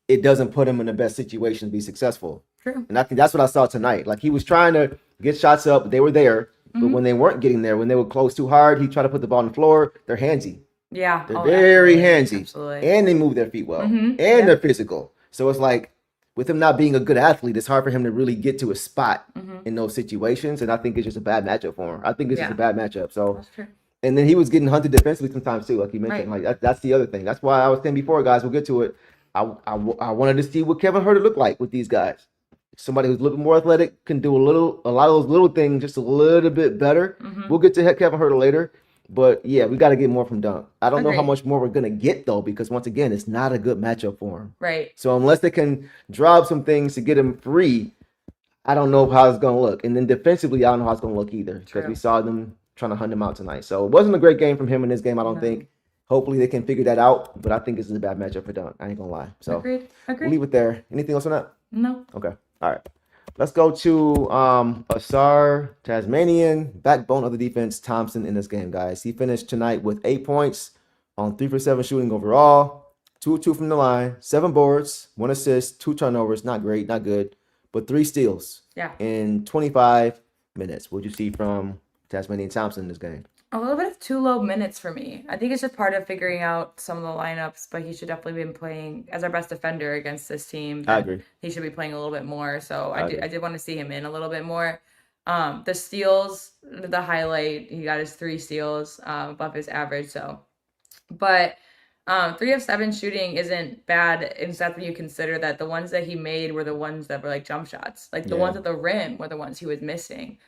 [SPEAKER 3] it doesn't put him in the best situation to be successful. And I think that's what I saw tonight. Like he was trying to get shots up, they were there, but when they weren't getting there, when they would close too hard, he tried to put the ball on the floor. They're handsy. They're very handsy, and they move their feet well, and they're physical. So it's like with him not being a good athlete, it's hard for him to really get to a spot in those situations. And I think it's just a bad matchup for him. I think it's just a bad matchup. So, and then he was getting hunted defensively sometimes too, like you mentioned. Like that's the other thing. That's why I was saying before, guys. We'll get to it. I wanted to see what Kevin Huerter looked like with these guys. Somebody who's a little bit more athletic can do a lot of those little things just a little bit better. We'll get to Kevin Huerter later, but yeah, we got to get more from Dunk. I don't know how much more we're gonna get though, because once again, it's not a good matchup for him. So unless they can drop some things to get him free, I don't know how it's gonna look. And then defensively, I don't know how it's gonna look either, because we saw them trying to hunt him out tonight. So it wasn't a great game from him in this game, I don't think. Hopefully they can figure that out, but I think this is a bad matchup for Dunk. I ain't gonna lie. So we'll leave it there. Anything else on that?
[SPEAKER 4] No.
[SPEAKER 3] Okay. All right. Let's go to Ausar Tasmanian, backbone of the defense, Thompson in this game, guys. He finished tonight with 8 points on 3 for 7 shooting overall, 2 of 2 from the line, 7 boards, 1 assist, 2 turnovers. Not great, not good, but 3 steals in 25 minutes. What'd you see from Tasmanian Thompson in this game?
[SPEAKER 4] A little bit of too low minutes for me. I think it's just part of figuring out some of the lineups, but he should definitely be playing as our best defender against this team.
[SPEAKER 3] I agree.
[SPEAKER 4] He should be playing a little bit more. So I did want to see him in a little bit more. The steals, the highlight, he got his 3 steals above his average. So, but 3 of 7 shooting isn't bad, except when you consider that the ones that he made were the ones that were like jump shots. Like the ones at the rim were the ones he was missing.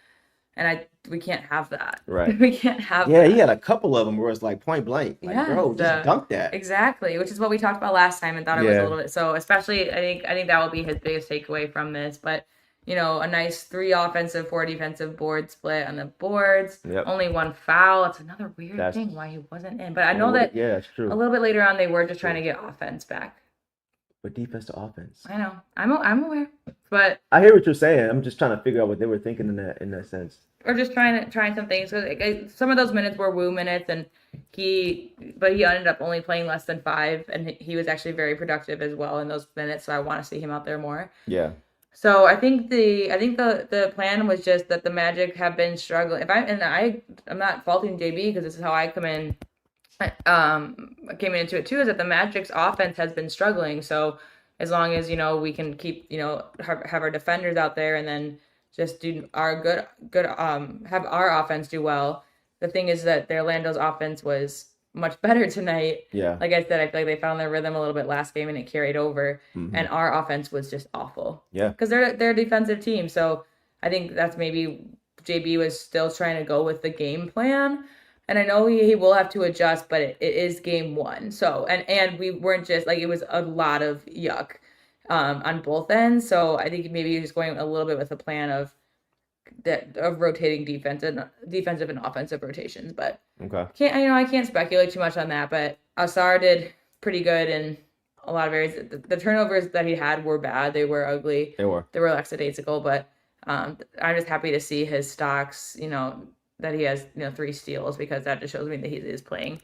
[SPEAKER 4] And we can't have that. We can't have that.
[SPEAKER 3] Yeah, he had a couple of them where it's like point blank. Like, bro, just dunk that.
[SPEAKER 4] Exactly, which is what we talked about last time and thought it was a little bit. So especially, I think that will be his biggest takeaway from this. But, a nice 3 offensive, 4 defensive board split on the boards. Only 1 foul. That's another weird thing why he wasn't in. But I know that
[SPEAKER 3] that's true.
[SPEAKER 4] A little bit later on, they were just trying to get offense back.
[SPEAKER 3] But defense to offense.
[SPEAKER 4] I know. I'm aware. But
[SPEAKER 3] I hear what you're saying. I'm just trying to figure out what they were thinking in that sense.
[SPEAKER 4] Or just trying some things. Some of those minutes were woo minutes, and he ended up only playing less than 5, and he was actually very productive as well in those minutes. So I want to see him out there more.
[SPEAKER 3] Yeah.
[SPEAKER 4] So I think the plan was just that the Magic have been struggling. I'm not faulting JB because this is how I came into it too. Is that the Magic's offense has been struggling. So as long as we can keep have our defenders out there and then just do our good have our offense do well. The thing is that the Orlando's offense was much better tonight. Yeah. Like I said, I feel like they found their rhythm a little bit last game and it carried over. And our offense was just awful. Yeah. Because they're a defensive team. So I think that's maybe JB was still trying to go with the game plan. And I know he will have to adjust, but it is game 1. So and we weren't just it was a lot of yuck on both ends. So I think maybe he was going a little bit with a plan of of rotating defensive and offensive rotations. But
[SPEAKER 3] okay,
[SPEAKER 4] I can't speculate too much on that. But Ausar did pretty good in a lot of areas. The turnovers that he had were bad. They were ugly. They were lackadaisical. But I'm just happy to see his stocks. That he has 3 steals, because that just shows me that he is playing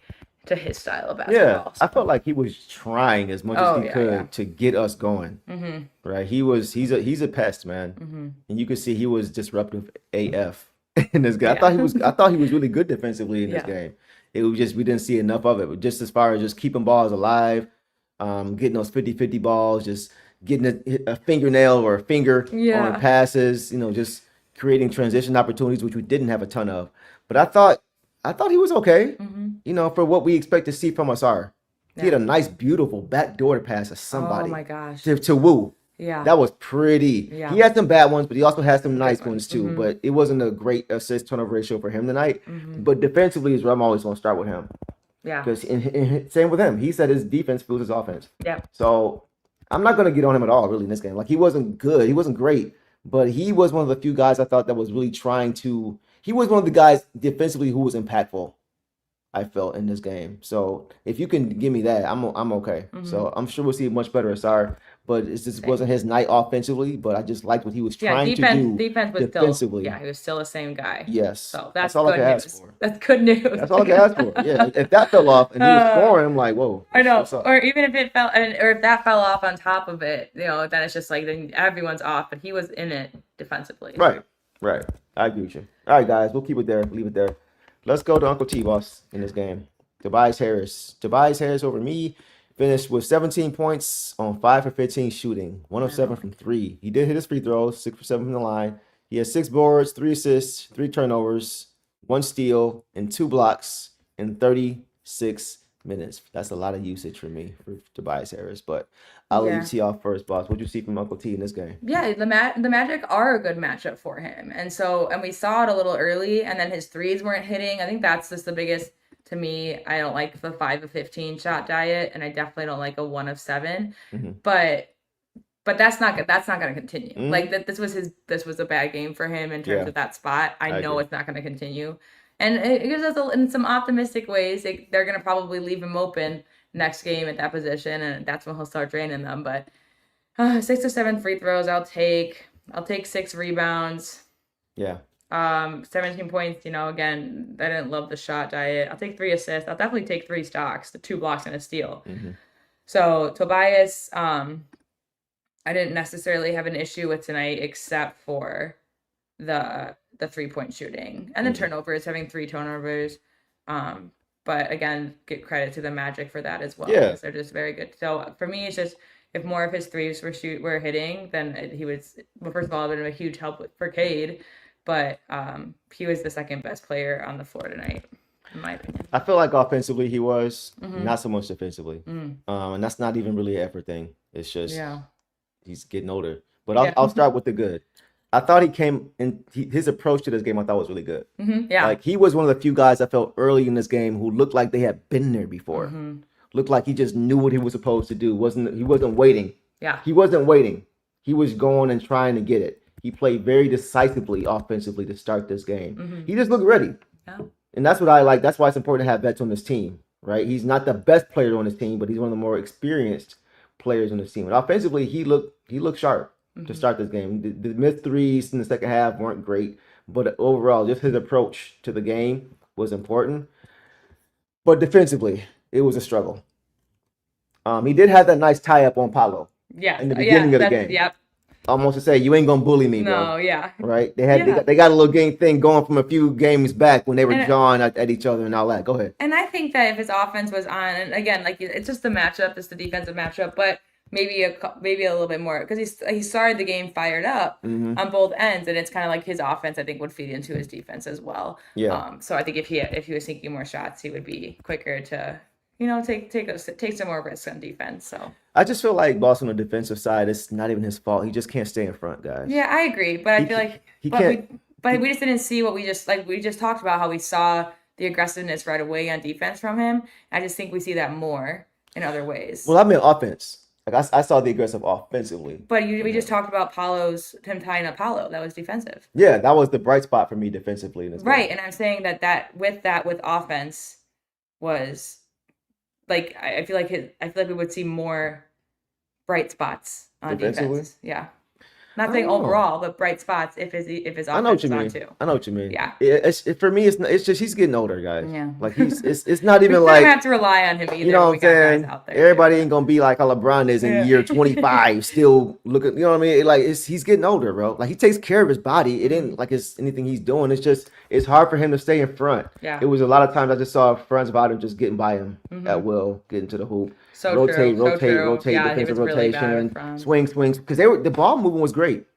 [SPEAKER 4] to his style of basketball.
[SPEAKER 3] Yeah, I felt like he was trying as much as he could to get us going. Right, he's a pest, man, and you could see he was disruptive AF in this game. I thought he was really good defensively in this game. It was just we didn't see enough of it. But just as far as just keeping balls alive, getting those 50-50 balls, just getting a fingernail or a finger on passes, just creating transition opportunities, which we didn't have a ton of. But I thought he was okay, for what we expect to see from Ausar. He had a nice, beautiful backdoor pass to somebody.
[SPEAKER 4] Oh my gosh.
[SPEAKER 3] To Wu.
[SPEAKER 4] Yeah.
[SPEAKER 3] That was pretty.
[SPEAKER 4] Yeah.
[SPEAKER 3] He had some bad ones, but he also had some nice ones too. But it wasn't a great assist turnover ratio for him tonight. But defensively is where I'm always going to start with him.
[SPEAKER 4] Yeah.
[SPEAKER 3] Because same with him. He said his defense fuels his offense.
[SPEAKER 4] Yeah.
[SPEAKER 3] So I'm not going to get on him at all, really, in this game. Like, he wasn't good. He wasn't great. But he was one of the few guys I thought that was really trying to. He was one of the guys defensively who was impactful, I felt, in this game. So if you can give me that, I'm okay. So I'm sure we'll see much better Ausar, but it just wasn't his night offensively. But I just liked what he was trying to do
[SPEAKER 4] defensively. He was still the same guy.
[SPEAKER 3] Yes.
[SPEAKER 4] So that's
[SPEAKER 3] all
[SPEAKER 4] good
[SPEAKER 3] I can
[SPEAKER 4] news.
[SPEAKER 3] ask for.
[SPEAKER 4] That's good news.
[SPEAKER 3] That's all I can ask for. Yeah. If that fell off and he was scoring, I'm like, whoa.
[SPEAKER 4] I know. Or even if it fell, or if that fell off on top of it, then it's just like then everyone's off. But he was in it defensively.
[SPEAKER 3] Right. I agree with you. All right, guys, we'll keep it there. Leave it there. Let's go to Uncle T-Boss in this game. Tobias Harris. Tobias Harris over me finished with 17 points on 5 for 15 shooting, 1 of 7 from 3. He did hit his free throws, 6 for 7 from the line. He has 6 boards, 3 assists, 3 turnovers, 1 steal, and 2 blocks in 36 minutes. That's a lot of usage for me for Tobias Harris, but I'll let you tee off first, boss. What do you see from Uncle T in this game?
[SPEAKER 4] Yeah, the Magic are a good matchup for him, and we saw it a little early, and then his threes weren't hitting. I think that's just the biggest. To me, I don't like the 5 of 15 shot diet, and I definitely don't like a 1 of 7. But that's not good. That's not going to continue. Like this was a bad game for him in terms of that spot. I know it's not going to continue, and it gives us in some optimistic ways. They're going to probably leave him open next game at that position, and that's when he'll start draining them. But 6 or 7 free throws, I'll take 6 rebounds.
[SPEAKER 3] Yeah.
[SPEAKER 4] 17 points, again, I didn't love the shot diet. I'll take 3 assists. I'll definitely take 3 stocks, the 2 blocks and a steal. So Tobias, I didn't necessarily have an issue with tonight except for the 3-point shooting and the turnovers, having 3 turnovers. But again, get credit to the Magic for that as well.
[SPEAKER 3] Yeah.
[SPEAKER 4] They're just very good. So for me, it's just if more of his threes were hitting, then he was, well, first of all, it would have been a huge help for Cade. But he was the second best player on the floor tonight, in my opinion.
[SPEAKER 3] I feel like offensively he was, not so much defensively. And that's not even really an effort thing. It's just he's getting older. But I'll start with the good. I thought he came in, his approach to this game I thought was really good. Like, he was one of the few guys I felt early in this game who looked like they had been there before. Looked like he just knew what he was supposed to do. He wasn't waiting. He wasn't waiting. He was going and trying to get it. He played very decisively offensively to start this game. He just looked ready. And that's what I like. That's why it's important to have vets on this team, right? He's not the best player on this team, but he's one of the more experienced players on this team. And offensively, he looked sharp to start this game. The missed threes in the second half weren't great, but overall, just his approach to the game was important. But defensively, it was a struggle. He did have that nice tie-up on Paolo in the beginning of the game. Almost to say, you ain't gonna bully me, bro. Right? They got a little game thing going from a few games back when they were jawing at each other and all that. Go ahead.
[SPEAKER 4] And I think that if his offense was on, and again, like, it's just the matchup, it's the defensive matchup, but maybe a little bit more, because he started the game fired up on both ends, and it's kind of like his offense, I think, would feed into his defense as well. So I think if he was taking more shots, he would be quicker to take some more risks on defense. So
[SPEAKER 3] I just feel like Boston on the defensive side, it's not even his fault. He just can't stay in front, guys.
[SPEAKER 4] Yeah, I agree, but I feel like we just didn't see what we just talked about, how we saw the aggressiveness right away on defense from him. I just think we see that more in other ways.
[SPEAKER 3] Well, I mean offense. Like I saw the aggressive offensively.
[SPEAKER 4] But we just talked about him tying up Paolo. That was defensive.
[SPEAKER 3] Yeah, that was the bright spot for me defensively in this
[SPEAKER 4] right,
[SPEAKER 3] game.
[SPEAKER 4] And I'm saying that with offense was like I feel like we would see more bright spots on defense. Yeah. Not saying overall, but bright spots if his offense
[SPEAKER 3] I know what you
[SPEAKER 4] is
[SPEAKER 3] mean.
[SPEAKER 4] on too.
[SPEAKER 3] I know what you mean.
[SPEAKER 4] Yeah.
[SPEAKER 3] For me, it's just he's getting older, guys.
[SPEAKER 4] Yeah.
[SPEAKER 3] Like it's not even
[SPEAKER 4] we
[SPEAKER 3] like
[SPEAKER 4] don't have to rely on him either.
[SPEAKER 3] You know what I'm saying?
[SPEAKER 4] Out there
[SPEAKER 3] Everybody ain't gonna be like how LeBron is in year 25, still looking. You know what I mean? Like he's getting older, bro. Like he takes care of his body. It ain't like it's anything he's doing. It's just it's hard for him to stay in front.
[SPEAKER 4] Yeah.
[SPEAKER 3] It was a lot of times I just saw friends about him just getting by him at will, getting to the hoop.
[SPEAKER 4] So
[SPEAKER 3] rotate,
[SPEAKER 4] yeah,
[SPEAKER 3] defensive
[SPEAKER 4] really
[SPEAKER 3] rotation, swings, because the ball moving was great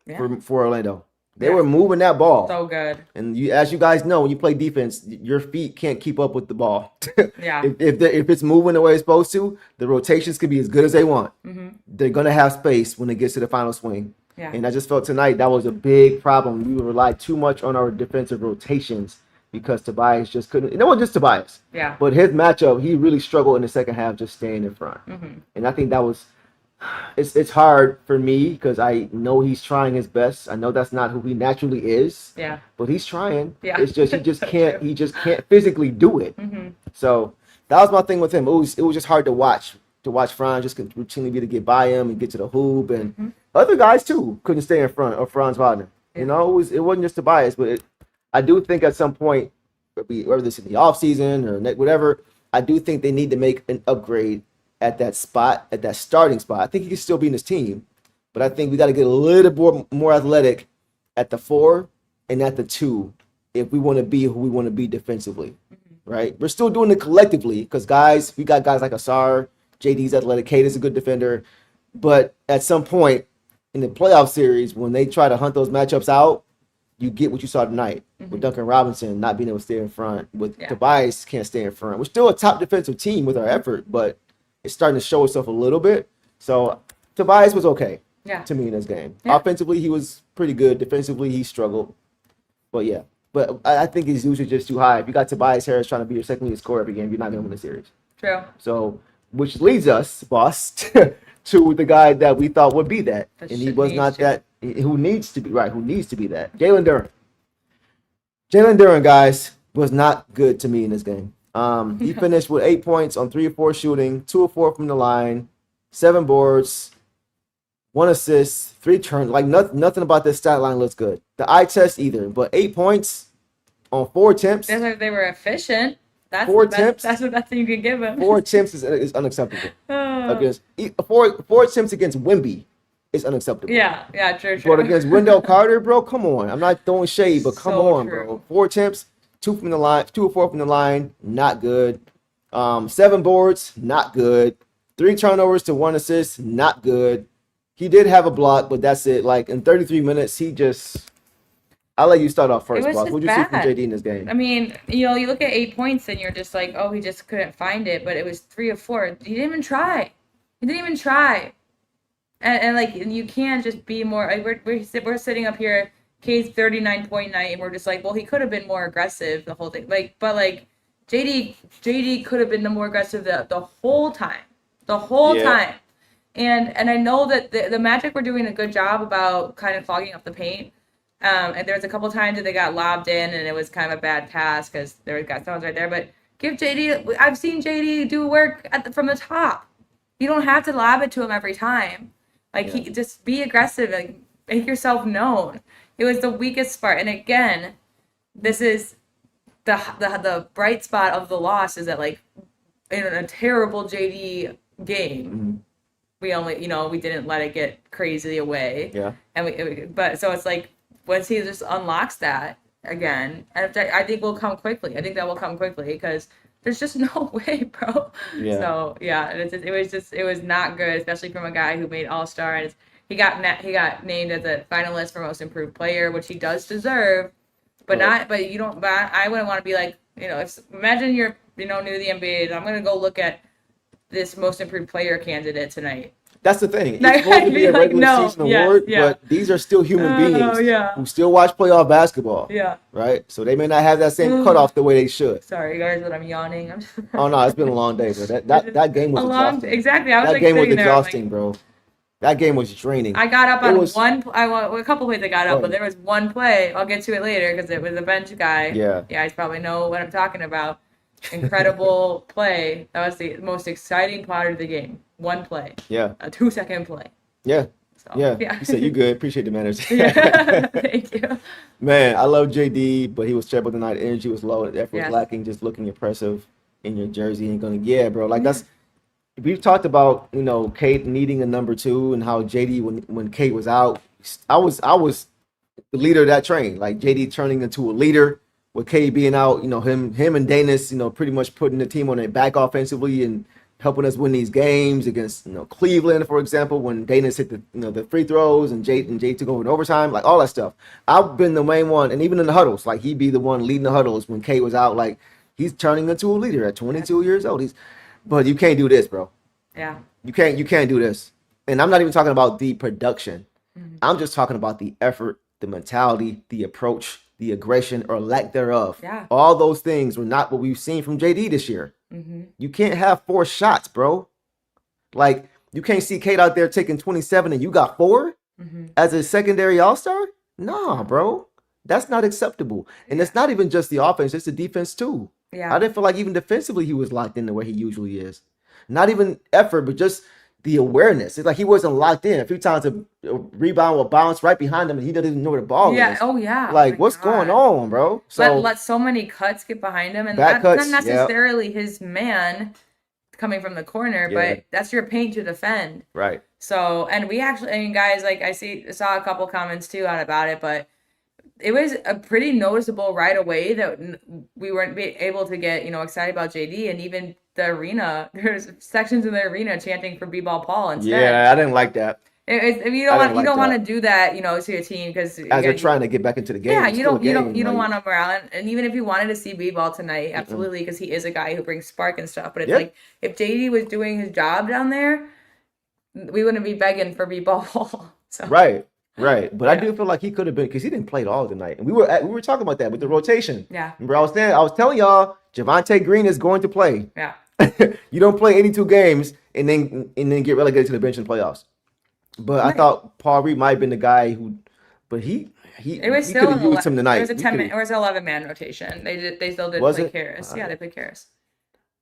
[SPEAKER 3] for Orlando. They
[SPEAKER 4] Yeah.
[SPEAKER 3] were moving that ball.
[SPEAKER 4] So good.
[SPEAKER 3] And as you guys know, when you play defense, your feet can't keep up with the ball.
[SPEAKER 4] Yeah.
[SPEAKER 3] If it's moving the way it's supposed to, the rotations could be as good as they want.
[SPEAKER 4] Mm-hmm.
[SPEAKER 3] They're gonna have space when it gets to the final swing.
[SPEAKER 4] Yeah.
[SPEAKER 3] And I just felt tonight that was a big problem. We relied too much on our defensive rotations because Tobias just couldn't. And it wasn't just Tobias.
[SPEAKER 4] Yeah.
[SPEAKER 3] But his matchup, he really struggled in the second half just staying in front.
[SPEAKER 4] Mm-hmm.
[SPEAKER 3] And I think that was. It's hard for me because I know he's trying his best. I know that's not who he naturally is.
[SPEAKER 4] Yeah.
[SPEAKER 3] But he's trying.
[SPEAKER 4] Yeah.
[SPEAKER 3] It's just he just can't. He just can't physically do it.
[SPEAKER 4] Mm-hmm.
[SPEAKER 3] So that was my thing with him. It was just hard to watch. To watch Franz just routinely be to get by him and get to the hoop, and other guys too couldn't stay in front of Franz Wagner.
[SPEAKER 4] Yeah.
[SPEAKER 3] You know, it wasn't just Tobias, but I do think at some point, whether this in the offseason or whatever, I do think they need to make an upgrade at that spot, at that starting spot. I think he can still be in his team, but I think we got to get a little more athletic at the 4 and at the 2 if we want to be who we want to be defensively, right? We're still doing it collectively because we got guys like Ausar, JD's athletic, Cade is a good defender, but at some point in the playoff series, when they try to hunt those matchups out, you get what you saw tonight with Duncan Robinson not being able to stay in front, with Tobias can't stay in front. We're still a top defensive team with our effort, but it's starting to show itself a little bit. So Tobias was okay to me in this game. Yeah. Offensively, he was pretty good. Defensively, he struggled. But yeah, but I think his usage is just too high. If you got Tobias Harris trying to be your second leading scorer every game, you're not going to win the series.
[SPEAKER 4] True.
[SPEAKER 3] So, which leads us, boss, to the guy that we thought would be that. And he was not that. Who needs to be that. Jalen Duren, guys, was not good to me in this game. He finished with 8 points on 3 of 4 shooting, 2 of 4 from the line, 7 boards, 1 assist, 3 turns. Like nothing about this stat line looks good. The eye test either, but 8 points on 4 attempts.
[SPEAKER 4] That's like they were efficient. That's
[SPEAKER 3] 4 attempts.
[SPEAKER 4] That's the best thing you can give him.
[SPEAKER 3] 4 attempts is unacceptable. Against 4 attempts against Wemby is unacceptable.
[SPEAKER 4] Yeah, true.
[SPEAKER 3] But against Wendell Carter, bro, come on. I'm not throwing shade, but come on, bro. 4 attempts, 2 from the line, 2 or 4 from the line, not good. 7 boards, not good. 3 turnovers to 1 assist, not good. He did have a block, but that's it. Like in 33 minutes, I'll let you start off first, boss. What'd you see from JD in this game?
[SPEAKER 4] I mean, you look at 8 points and you're just like, oh, he just couldn't find it, but it was 3 of 4. He didn't even try. And like, you can't just be more. Like, we're sitting up here, Cade's 39.9, and we're just like, well, he could have been more aggressive the whole thing. Like, but like, JD could have been the more aggressive the whole time, time. And I know that the Magic were doing a good job about kind of clogging up the paint. And there was a couple times that they got lobbed in, and it was kind of a bad pass because there got someone right there. But give JD. I've seen JD do work from the top. You don't have to lob it to him every time. Like he just be aggressive, like make yourself known. It was the weakest part, and again, this is the bright spot of the loss is that like in a terrible JD game, we only we didn't let it get crazy away.
[SPEAKER 3] Yeah.
[SPEAKER 4] And but so it's like once he just unlocks that again, and I think will come quickly. I think that will come quickly because there's just no way, bro.
[SPEAKER 3] Yeah.
[SPEAKER 4] So yeah, it was not good, especially from a guy who made All-Star, and he got named as a finalist for Most Improved Player, which he does deserve, but you don't. But I wouldn't want to be like imagine you're new to the NBA. I'm gonna go look at this Most Improved Player candidate tonight.
[SPEAKER 3] That's the thing. It's supposed to be a regular season award, but these are still human beings who still watch playoff basketball.
[SPEAKER 4] Yeah.
[SPEAKER 3] Right? So they may not have that same cutoff the way they should.
[SPEAKER 4] Sorry, guys, but I'm yawning.
[SPEAKER 3] Oh, no, it's been a long day, bro. That game was exhausting.
[SPEAKER 4] Exactly. I was
[SPEAKER 3] that
[SPEAKER 4] like
[SPEAKER 3] game was
[SPEAKER 4] sitting there,
[SPEAKER 3] exhausting,
[SPEAKER 4] like,
[SPEAKER 3] bro. That game was draining.
[SPEAKER 4] I got up on a couple plays I got up, but there was one play. I'll get to it later because it was a bench guy.
[SPEAKER 3] Yeah.
[SPEAKER 4] You guys probably know what I'm talking about. Incredible play. That was the most exciting part of the game. One play.
[SPEAKER 3] Yeah.
[SPEAKER 4] A 2-second play.
[SPEAKER 3] Yeah.
[SPEAKER 4] So,
[SPEAKER 3] yeah. You said you good. Appreciate the manners.
[SPEAKER 4] Yeah. Thank you.
[SPEAKER 3] Man, I love JD, but he was terrible tonight. Energy was low. The effort was lacking. Just looking impressive in your jersey and going, bro. Like that's. We've talked about, Cade needing a number 2 and how JD, when Cade was out, I was the leader of that train. Like JD turning into a leader with Cade being out, him and Daniss, pretty much putting the team on their back offensively and helping us win these games against, Cleveland, for example, when Daniss hit the free throws and Jay took over in overtime, like all that stuff. I've been the main one, and even in the huddles, like he'd be the one leading the huddles when Cade was out. Like he's turning into a leader at 22 years old. But you can't do this, bro.
[SPEAKER 4] Yeah.
[SPEAKER 3] You can't do this. And I'm not even talking about the production. Mm-hmm. I'm just talking about the effort, the mentality, the approach, the aggression or lack thereof.
[SPEAKER 4] Yeah.
[SPEAKER 3] All those things were not what we've seen from JD this year. Mm-hmm. You can't have 4 shots, bro. Like, you can't see Cade out there taking 27 and you got 4 as a secondary all-star? Nah, bro. That's not acceptable. And it's not even just the offense, it's the defense too. Yeah. I didn't feel like even defensively he was locked in the way he usually is. Not even effort, but just the awareness. It's like he wasn't locked in. A few times a rebound will bounce right behind him and he doesn't even know where the ball is.
[SPEAKER 4] Yeah, oh yeah.
[SPEAKER 3] Like, what's going on, bro?
[SPEAKER 4] So let so many cuts get behind him. And that's not necessarily his man coming from the corner, but that's your paint to defend.
[SPEAKER 3] Right.
[SPEAKER 4] So, and we actually, guys, like saw a couple comments too out about it, but it was a pretty noticeable right away that we weren't able to get, excited about JD, and even the arena, there's sections in the arena chanting for B-Ball Paul instead.
[SPEAKER 3] Yeah, I didn't like that.
[SPEAKER 4] If you don't want to do that, to your team because
[SPEAKER 3] as they're trying to get back into the game.
[SPEAKER 4] Yeah, you don't want to morale, and even if you wanted to see B-Ball tonight, absolutely, because he is a guy who brings spark and stuff. But it's like if JD was doing his job down there, we wouldn't be begging for B-Ball. So.
[SPEAKER 3] Right. But I do feel like he could have been, because he didn't play at all tonight, and we were talking about that with the rotation.
[SPEAKER 4] Yeah.
[SPEAKER 3] Remember, I was telling y'all Javonte Green is going to play.
[SPEAKER 4] Yeah.
[SPEAKER 3] You don't play 82 games and then get relegated to the bench in the playoffs. But I thought Paul Reed might have been the guy but he could have used him tonight.
[SPEAKER 4] It was an 11-man rotation. They still did play Caris. Yeah, they played Caris.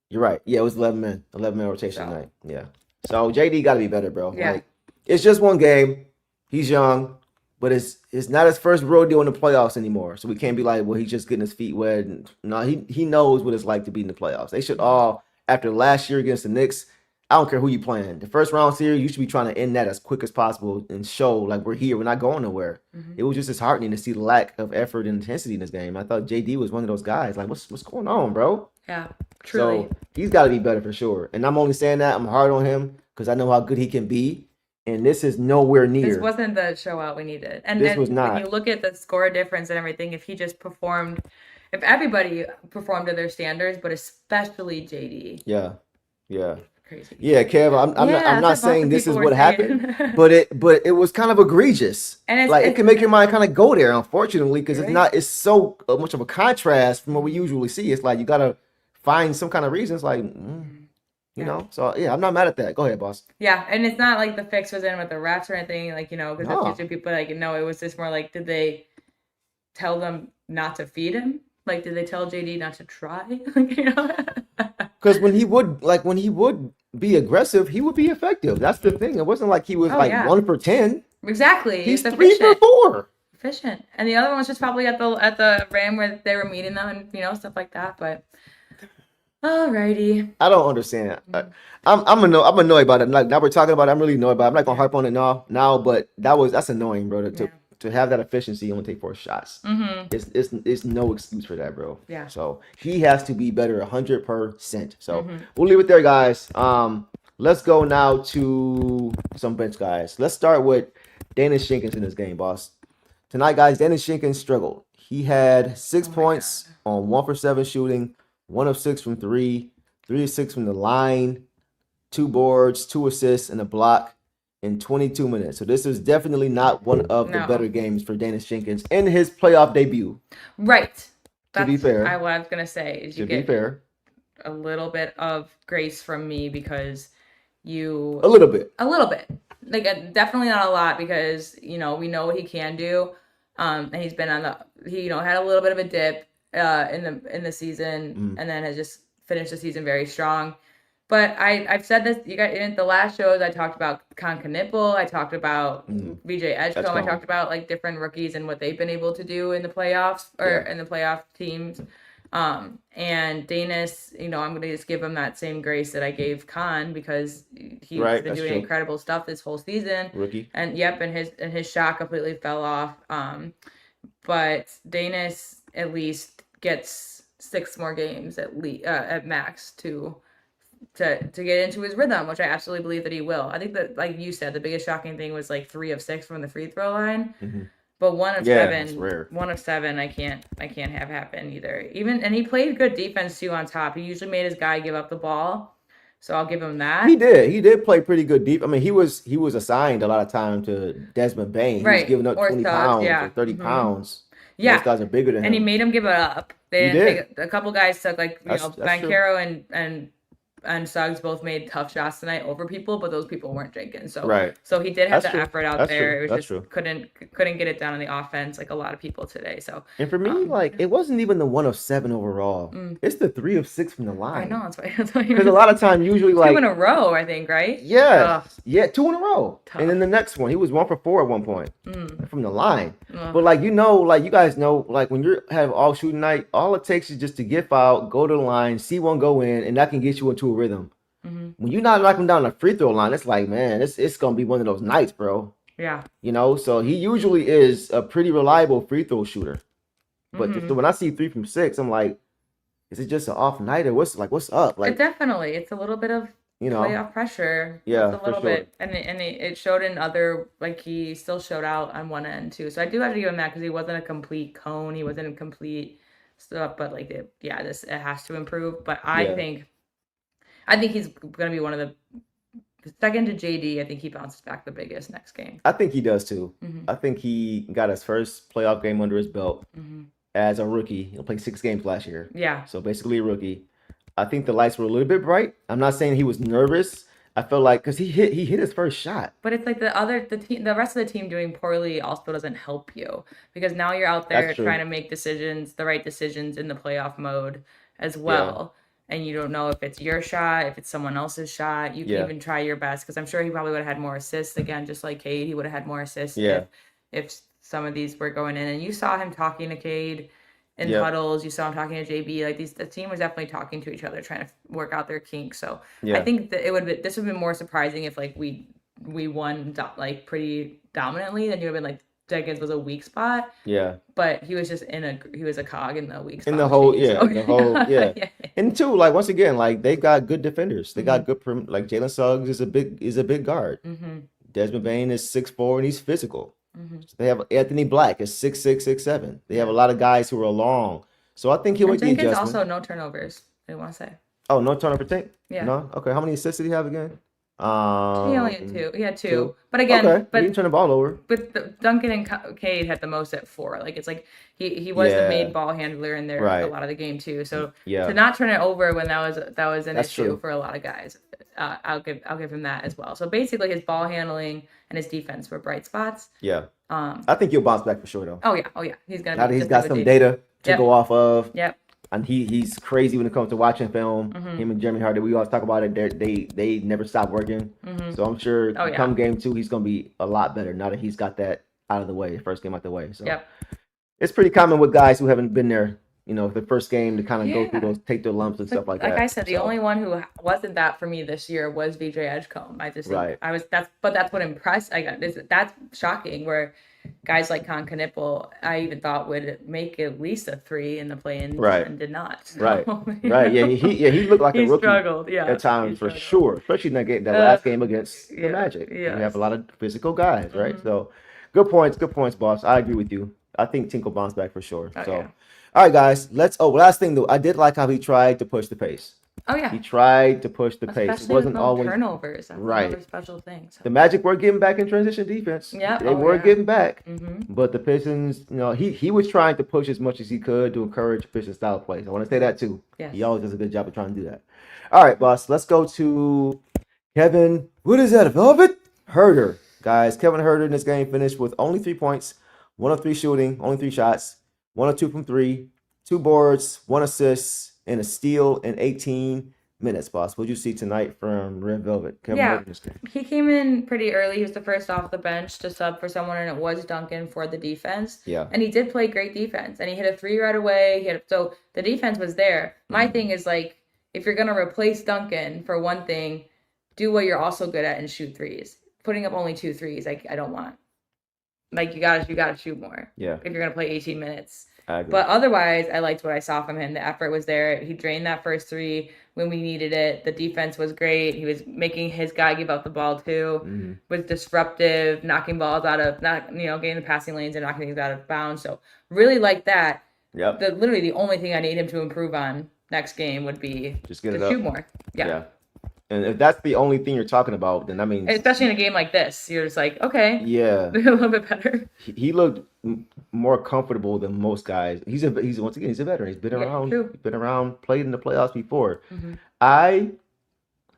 [SPEAKER 3] You're right. Yeah, it was 11-man rotation tonight. Yeah. So JD got to be better, bro.
[SPEAKER 4] Yeah.
[SPEAKER 3] Like, it's just one game. He's young, but it's not his first rodeo in the playoffs anymore. So we can't be like, well, he's just getting his feet wet. No, he knows what it's like to be in the playoffs. They should all, after last year against the Knicks, I don't care who you playing. The first round series, you should be trying to end that as quick as possible and show like we're here, we're not going nowhere. Mm-hmm. It was just disheartening to see the lack of effort and intensity in this game. I thought JD was one of those guys. Like, what's going on, bro?
[SPEAKER 4] Yeah, truly.
[SPEAKER 3] So he's got to be better for sure. And I'm only saying that. I'm hard on him because I know how good he can be. And this is nowhere near.
[SPEAKER 4] This wasn't the show out we needed. And
[SPEAKER 3] this was not.
[SPEAKER 4] When you look at the score difference and everything, if everybody performed to their standards, but especially JD.
[SPEAKER 3] Yeah.
[SPEAKER 4] Crazy.
[SPEAKER 3] Yeah, Kev, I'm not saying this is what happened, but it was kind of egregious. And it can make your mind kind of go there, unfortunately, because it's so much of a contrast from what we usually see. It's like you gotta find some kind of reasons, like. You know, so yeah, I'm not mad at that. Go ahead, boss.
[SPEAKER 4] Yeah, and it's not like the fix was in with the refs or anything, like, because that's usually people it was just more like, did they tell them not to feed him? Like, did they tell JD not to try?
[SPEAKER 3] Because when he would be aggressive, he would be effective. That's the thing. It wasn't like he was 1 for 10.
[SPEAKER 4] Exactly.
[SPEAKER 3] He's 3 for 4.
[SPEAKER 4] Efficient. And the other one was just probably at the rim where they were meeting them and stuff like that, but. Alrighty.
[SPEAKER 3] I don't understand. I'm annoyed about it. Like, now we're talking about it, I'm really annoyed about it. I'm not gonna harp on it now, but that's annoying, bro. To have that efficiency, you only take 4 shots. Mm-hmm. It's no excuse for that, bro.
[SPEAKER 4] Yeah.
[SPEAKER 3] So he has to be better 100%. So we'll leave it there, guys. Let's go now to some bench guys. Let's start with Daniss Jenkins in this game, boss. Tonight, guys, Daniss Jenkins struggled. He had 6 points on 1 for 7 shooting. 1 of 6 from 3, 3 of 6 from the line, 2 boards, 2 assists, and a block in 22 minutes. So this is definitely not one of the better games for Daniss Jenkins in his playoff debut.
[SPEAKER 4] Right.
[SPEAKER 3] To be fair.
[SPEAKER 4] What I was going to say is you get a little bit of grace from me because
[SPEAKER 3] A little bit.
[SPEAKER 4] Like definitely not a lot because we know what he can do. And he's been he had a little bit of a dip in the season, and then has just finished the season very strong. But I've said this, you guys, in the last shows, I talked about Knipple, I talked about VJ Edgecombe, I talked about like different rookies and what they've been able to do in the playoffs or in the playoff teams. And Daniss, I'm going to just give him that same grace that I gave Con because he's been doing incredible stuff this whole season.
[SPEAKER 3] Rookie.
[SPEAKER 4] And his shot completely fell off. But Daniss at least gets 6 more games at max to get into his rhythm, which I absolutely believe that he will. I think that, like you said, the biggest shocking thing was like 3 of 6 from the free throw line. Mm-hmm. But 1 of 7,
[SPEAKER 3] that's rare.
[SPEAKER 4] 1 of 7, I can't have happen either. And he played good defense too on top. He usually made his guy give up the ball, so I'll give him that.
[SPEAKER 3] He did play pretty good deep. I mean, he was assigned a lot of time to Desmond Bane. He was giving up 20 pounds or 30 pounds.
[SPEAKER 4] Yeah,
[SPEAKER 3] those guys are bigger than him.
[SPEAKER 4] And he made him give it up. They didn't take, a couple guys took Banchero and Suggs both made tough shots tonight over people, but those people weren't Jenkins. So he did have the effort out there. It was just couldn't get it done on the offense like a lot of people today. So
[SPEAKER 3] and for me, it wasn't even the 1 of 7 overall. It's the 3 of 6 from the line.
[SPEAKER 4] I know that's why.
[SPEAKER 3] Because a lot of time, usually 2
[SPEAKER 4] in a row, I think, right?
[SPEAKER 3] Yeah, 2 in a row. Tough. And then the next one, he was 1 for 4 at one point from the line. But you guys know, when you have all shooting night, all it takes is just to get fouled, go to the line, see one go in, and that can get you into a rhythm. When you're not knocking down the free throw line, it's like, man, it's gonna be one of those nights, bro.
[SPEAKER 4] Yeah.
[SPEAKER 3] So he usually is a pretty reliable free throw shooter. But when I see 3 from 6, I'm like, is it just an off night or what's up? Like,
[SPEAKER 4] it's a little bit of playoff pressure. Yeah, a little bit, and it showed in other, he still showed out on one end too. So I do have to give him that because he wasn't a complete cone, he wasn't a complete stuff, but it has to improve. But I think he's going to be one of the second to JD. I think he bounces back the biggest next game.
[SPEAKER 3] I think he does too. I think he got his first playoff game under his belt as a rookie. He played 6 games last year.
[SPEAKER 4] Yeah.
[SPEAKER 3] So basically a rookie. I think the lights were a little bit bright. I'm not saying he was nervous. I felt like because he hit his first shot.
[SPEAKER 4] But it's like the rest of the team doing poorly also doesn't help you because now you're out there trying to make the right decisions in the playoff mode as well. Yeah. And you don't know if it's your shot, if it's someone else's shot. You can even try your best because I'm sure he probably would have had more assists again, just like Cade. He would have had more assists if some of these were going in. And you saw him talking to Cade in huddles. You saw him talking to JB. The team was definitely talking to each other, trying to work out their kinks. So I think that this would have been more surprising if we won pretty dominantly. Then you would have been Jenkins was a weak spot. Yeah. But he was just he was a cog in the weak spot.
[SPEAKER 3] In the whole, And two, once again, they've got good defenders. They got good Jalen Suggs is a big guard. Desmond Bane is 6'4" and he's physical. So they have Anthony Black is 6'6", 6'7". They have a lot of guys who are long. So I think he'll make the adjustment.
[SPEAKER 4] Also no turnovers, I want to say.
[SPEAKER 3] Oh, no turnover tank?
[SPEAKER 4] Yeah.
[SPEAKER 3] No? Okay, how many assists did he have again?
[SPEAKER 4] He only had 2. He had 2. But again,
[SPEAKER 3] he didn't turn the ball over.
[SPEAKER 4] But Duncan and Cade had the most at 4. He was the main ball handler in there a lot of the game too. So to not turn it over when that was an issue for a lot of guys, I'll give him that as well. So basically, his ball handling and his defense were bright spots. Yeah. I
[SPEAKER 3] think he'll bounce back for sure though.
[SPEAKER 4] Oh yeah. He's gonna.
[SPEAKER 3] Now that he's got some data to go off of.
[SPEAKER 4] Yep.
[SPEAKER 3] And he's crazy when it comes to watching film. Him and Jeremy Huerter, we always talk about it. They never stop working. So I'm sure come game 2, he's going to be a lot better now that he's got that out of the way, first game out the way. So it's pretty common with guys who haven't been there, the first game to kind of go through those, take their lumps and stuff like that.
[SPEAKER 4] Like I said, the only one who wasn't that for me this year was VJ Edgecombe. I just think that's what impressed. That's shocking where guys like Knipple, I even thought would make at least a 3 in the play-in and did not. So,
[SPEAKER 3] Right. Yeah, he looked like a rookie
[SPEAKER 4] struggled,
[SPEAKER 3] at times for sure, especially in that last game against the Magic. Yeah. You have a lot of physical guys, right? So good points, boss. I agree with you. I think Tink will bounce back for sure. All right, guys. Last thing though, I did like how he tried to push the pace.
[SPEAKER 4] Oh yeah,
[SPEAKER 3] he tried to push the pace.
[SPEAKER 4] Especially
[SPEAKER 3] It wasn't
[SPEAKER 4] with no
[SPEAKER 3] always
[SPEAKER 4] turnovers. That's another special thing. So.
[SPEAKER 3] The Magic were getting back in transition defense.
[SPEAKER 4] Yeah,
[SPEAKER 3] they were getting back. But the Pistons, he was trying to push as much as he could to encourage Pistons style plays. I want to say that too.
[SPEAKER 4] Yes.
[SPEAKER 3] He always does a good job of trying to do that. All right, boss. Let's go to Kevin, what is that? Velvet? Huerter. Guys, Kevin Huerter in this game finished with only 3 points, 1 of 3 shooting, only 3 shots, 1 of 2 from 3, 2 boards, 1 assist, and a steal in 18 minutes, boss. What'd you see tonight from Red Velvet? Kevin Huerter in this game.
[SPEAKER 4] He came in pretty early. He was the first off the bench to sub for someone, and it was Duncan for the defense.
[SPEAKER 3] Yeah.
[SPEAKER 4] And he did play great defense, and he hit a 3 right away. So the defense was there. My thing is, like, if you're going to replace Duncan for one thing, do what you're also good at and shoot threes. Putting up only 2 threes, I don't want. Like, you gotta shoot more.
[SPEAKER 3] Yeah.
[SPEAKER 4] If you're gonna play 18 minutes.
[SPEAKER 3] I agree.
[SPEAKER 4] But otherwise, I liked what I saw from him. The effort was there. He drained that first 3 when we needed it. The defense was great. He was making his guy give up the ball too. Was disruptive, knocking balls out of getting the passing lanes and knocking things out of bounds. So really like that.
[SPEAKER 3] Yep.
[SPEAKER 4] Literally the only thing I need him to improve on next game would be
[SPEAKER 3] just get
[SPEAKER 4] to
[SPEAKER 3] it up.
[SPEAKER 4] shoot more. Yeah.
[SPEAKER 3] And if that's the only thing you're talking about, then I mean,
[SPEAKER 4] especially in a game like this, you're just like, okay,
[SPEAKER 3] yeah,
[SPEAKER 4] a little bit better.
[SPEAKER 3] He looked more comfortable than most guys. He's once again, he's a veteran. He's been around.
[SPEAKER 4] True.
[SPEAKER 3] He's been around, played in the playoffs before.
[SPEAKER 4] Mm-hmm.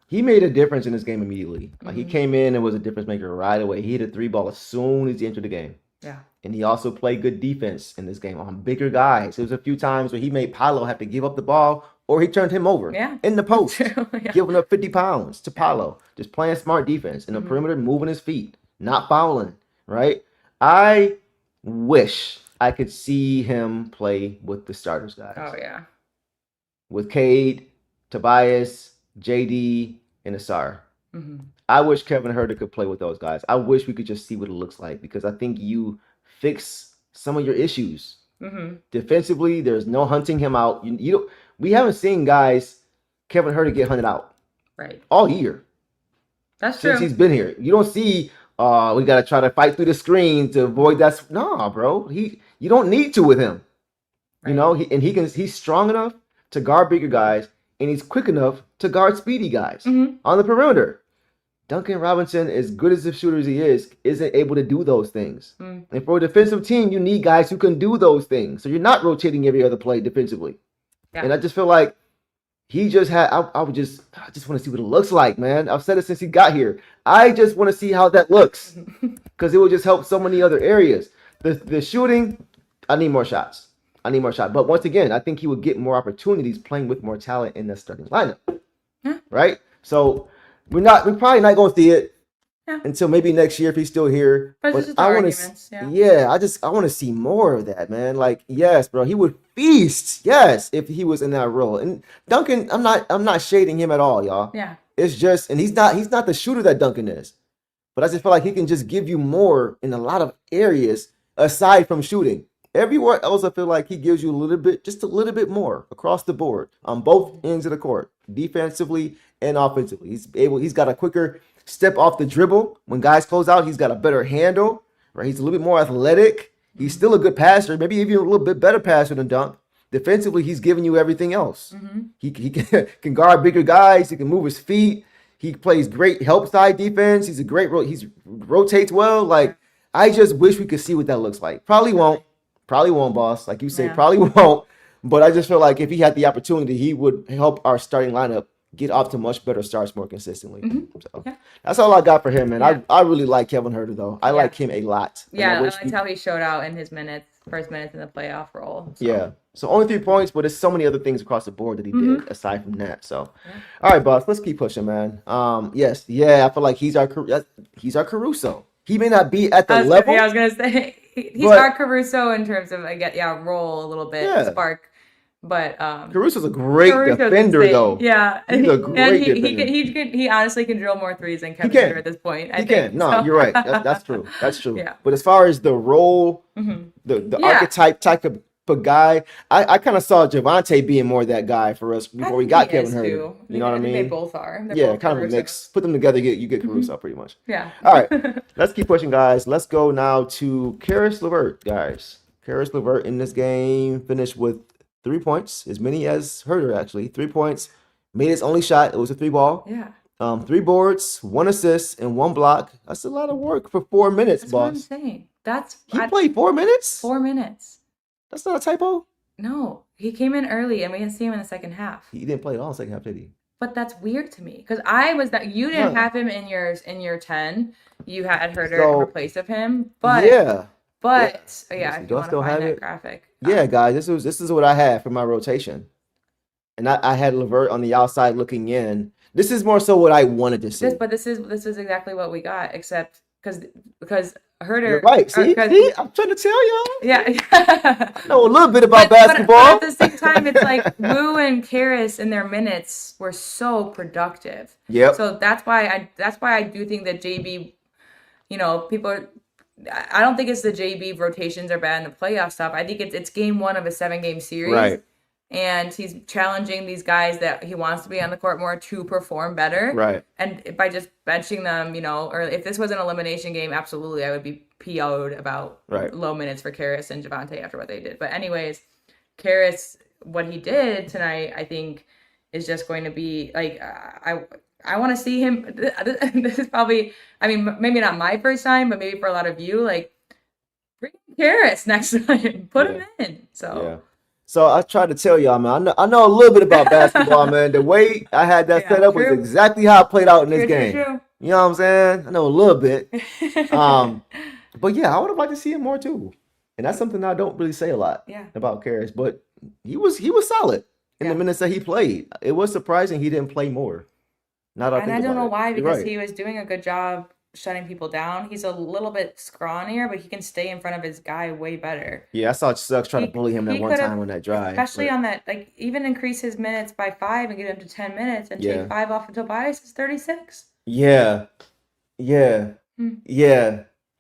[SPEAKER 3] He made a difference in this game immediately. Like, he came in and was a difference maker right away. He hit a 3-ball as soon as he entered the game.
[SPEAKER 4] Yeah.
[SPEAKER 3] And he also played good defense in this game on bigger guys. There was a few times where he made Paolo have to give up the ball, or he turned him over in the post, giving up 50 pounds to Paolo. Just playing smart defense in the perimeter, moving his feet, not fouling, right? I wish I could see him play with the starters, guys.
[SPEAKER 4] Oh, yeah.
[SPEAKER 3] With Cade, Tobias, JD, and Ausar. I wish Kevin Huerter could play with those guys. I wish we could just see what it looks like, because I think you fix some of your issues. Defensively, there's no hunting him out. We haven't seen guys, Kevin Huerter, get hunted out all year.
[SPEAKER 4] That's true.
[SPEAKER 3] Since he's been here. You don't see, we got to try to fight through the screen to avoid that. No, bro. You don't need to with him. He's strong enough to guard bigger guys, and he's quick enough to guard speedy guys on the perimeter. Duncan Robinson, as good as a shooter as he is, isn't able to do those things. And for a defensive team, you need guys who can do those things. So you're not rotating every other play defensively. Yeah. And I just feel like he just had, I just want to see what it looks like, man. I've said it since he got here. I just want to see how that looks, because it will just help so many other areas. The shooting, I need more shots. But once again, I think he would get more opportunities playing with more talent in the starting lineup. Right? So we're probably not going to see it until maybe next year if he's still here.
[SPEAKER 4] But I want to,
[SPEAKER 3] I want to see more of that, man. Like, yes, bro, he would feast, yes, if he was in that role. And Duncan, I'm not shading him at all, y'all. Yeah. It's just, and he's not the shooter that Duncan is. But I just feel like he can just give you more in a lot of areas aside from shooting. Everywhere else, I feel like he gives you just a little bit more across the board on both ends of the court, defensively and offensively. He's got a quicker step off the dribble. When guys close out, he's got a better handle, right? He's a little bit more athletic. He's still a good passer, maybe even a little bit better passer than Dunk. Defensively, he's giving you everything else. He can guard bigger guys. He can move his feet. He plays great help side defense. He rotates well. Like, I just wish we could see what that looks like. Probably won't, boss. Like you say, probably won't. But I just feel like if he had the opportunity, he would help our starting lineup get off to much better starts more consistently. So that's all I got for him, man. I really like Kevin Huerter, though. I like him a lot.
[SPEAKER 4] Yeah, I liked how he showed out in his first minutes in the playoff role. So.
[SPEAKER 3] Yeah. So only 3 points, but there's so many other things across the board that he did aside from that. So, all right, boss, let's keep pushing, man. I feel like he's our Caruso. He may not be at the level.
[SPEAKER 4] Yeah, I was gonna say he's our Caruso in terms of role a little bit, spark. But
[SPEAKER 3] Caruso's a great defender, though.
[SPEAKER 4] Yeah,
[SPEAKER 3] he's a great defender.
[SPEAKER 4] He honestly can drill more threes than Kevin Huerter at this point. I think.
[SPEAKER 3] No, you're right. That's true. That's true. Yeah. But as far as the role, the archetype type of guy, I kind of saw Javonte being more that guy for us before we got Kevin Huerter. You know what I mean?
[SPEAKER 4] They both are.
[SPEAKER 3] Both kind of a mix. Put them together, you get Caruso pretty much.
[SPEAKER 4] Yeah.
[SPEAKER 3] All right, let's keep pushing, guys. Let's go now to Caris LeVert, guys. Caris LeVert in this game finished with 3 points, as many as Huerter, actually. 3 points, made his only shot. It was a 3-ball.
[SPEAKER 4] Yeah.
[SPEAKER 3] 3 boards, 1 assist, and 1 block. That's a lot of work for 4 minutes,
[SPEAKER 4] That's
[SPEAKER 3] boss.
[SPEAKER 4] What I'm saying.
[SPEAKER 3] He played 4 minutes?
[SPEAKER 4] 4 minutes.
[SPEAKER 3] That's not a typo?
[SPEAKER 4] No. He came in early, and we didn't see him in the second half.
[SPEAKER 3] He didn't play at all in the second half, did he?
[SPEAKER 4] But that's weird to me because you didn't have him in your 10. You had Huerter in replace of him. But if you want to find that graphic.
[SPEAKER 3] Yeah, guys, this is what I had for my rotation. And I had LeVert on the outside looking in. This is more so what I wanted to see.
[SPEAKER 4] But this is exactly what we got, except because Huerter.
[SPEAKER 3] You're right. See, I'm trying to tell y'all.
[SPEAKER 4] Yeah.
[SPEAKER 3] I know a little bit about basketball.
[SPEAKER 4] But at the same time, it's like Wu and Caris in their minutes were so productive.
[SPEAKER 3] Yep.
[SPEAKER 4] So that's why I do think that JB, I don't think it's the JB rotations are bad in the playoff stuff. I think it's game 1 of a 7-game series.
[SPEAKER 3] Right.
[SPEAKER 4] And he's challenging these guys that he wants to be on the court more to perform better.
[SPEAKER 3] Right.
[SPEAKER 4] And by just benching them, or if this was an elimination game, absolutely I would be PO'd about low minutes for Caris and Javonte after what they did. But anyways, Caris, what he did tonight, I think, is just going to be like I want to see him. This is probably, maybe not my first time, but maybe for a lot of you, like bring Caris next time, put him in.
[SPEAKER 3] So I tried to tell y'all, man. I know a little bit about basketball, man. The way I had that set up was exactly how it played out in this game.
[SPEAKER 4] True.
[SPEAKER 3] You know what I'm saying? I know a little bit. But yeah, I would have liked to see him more too. And that's something I don't really say a lot about Caris. But he was solid in the minutes that he played. It was surprising he didn't play more.
[SPEAKER 4] I don't know why, because he was doing a good job shutting people down. He's a little bit scrawnier, but he can stay in front of his guy way better.
[SPEAKER 3] Yeah, I saw Suggs try to bully him that one time on that drive.
[SPEAKER 4] Especially on that, like, even increase his minutes by 5 and get him to 10 minutes and take 5 off of Tobias is 36.
[SPEAKER 3] Yeah. No,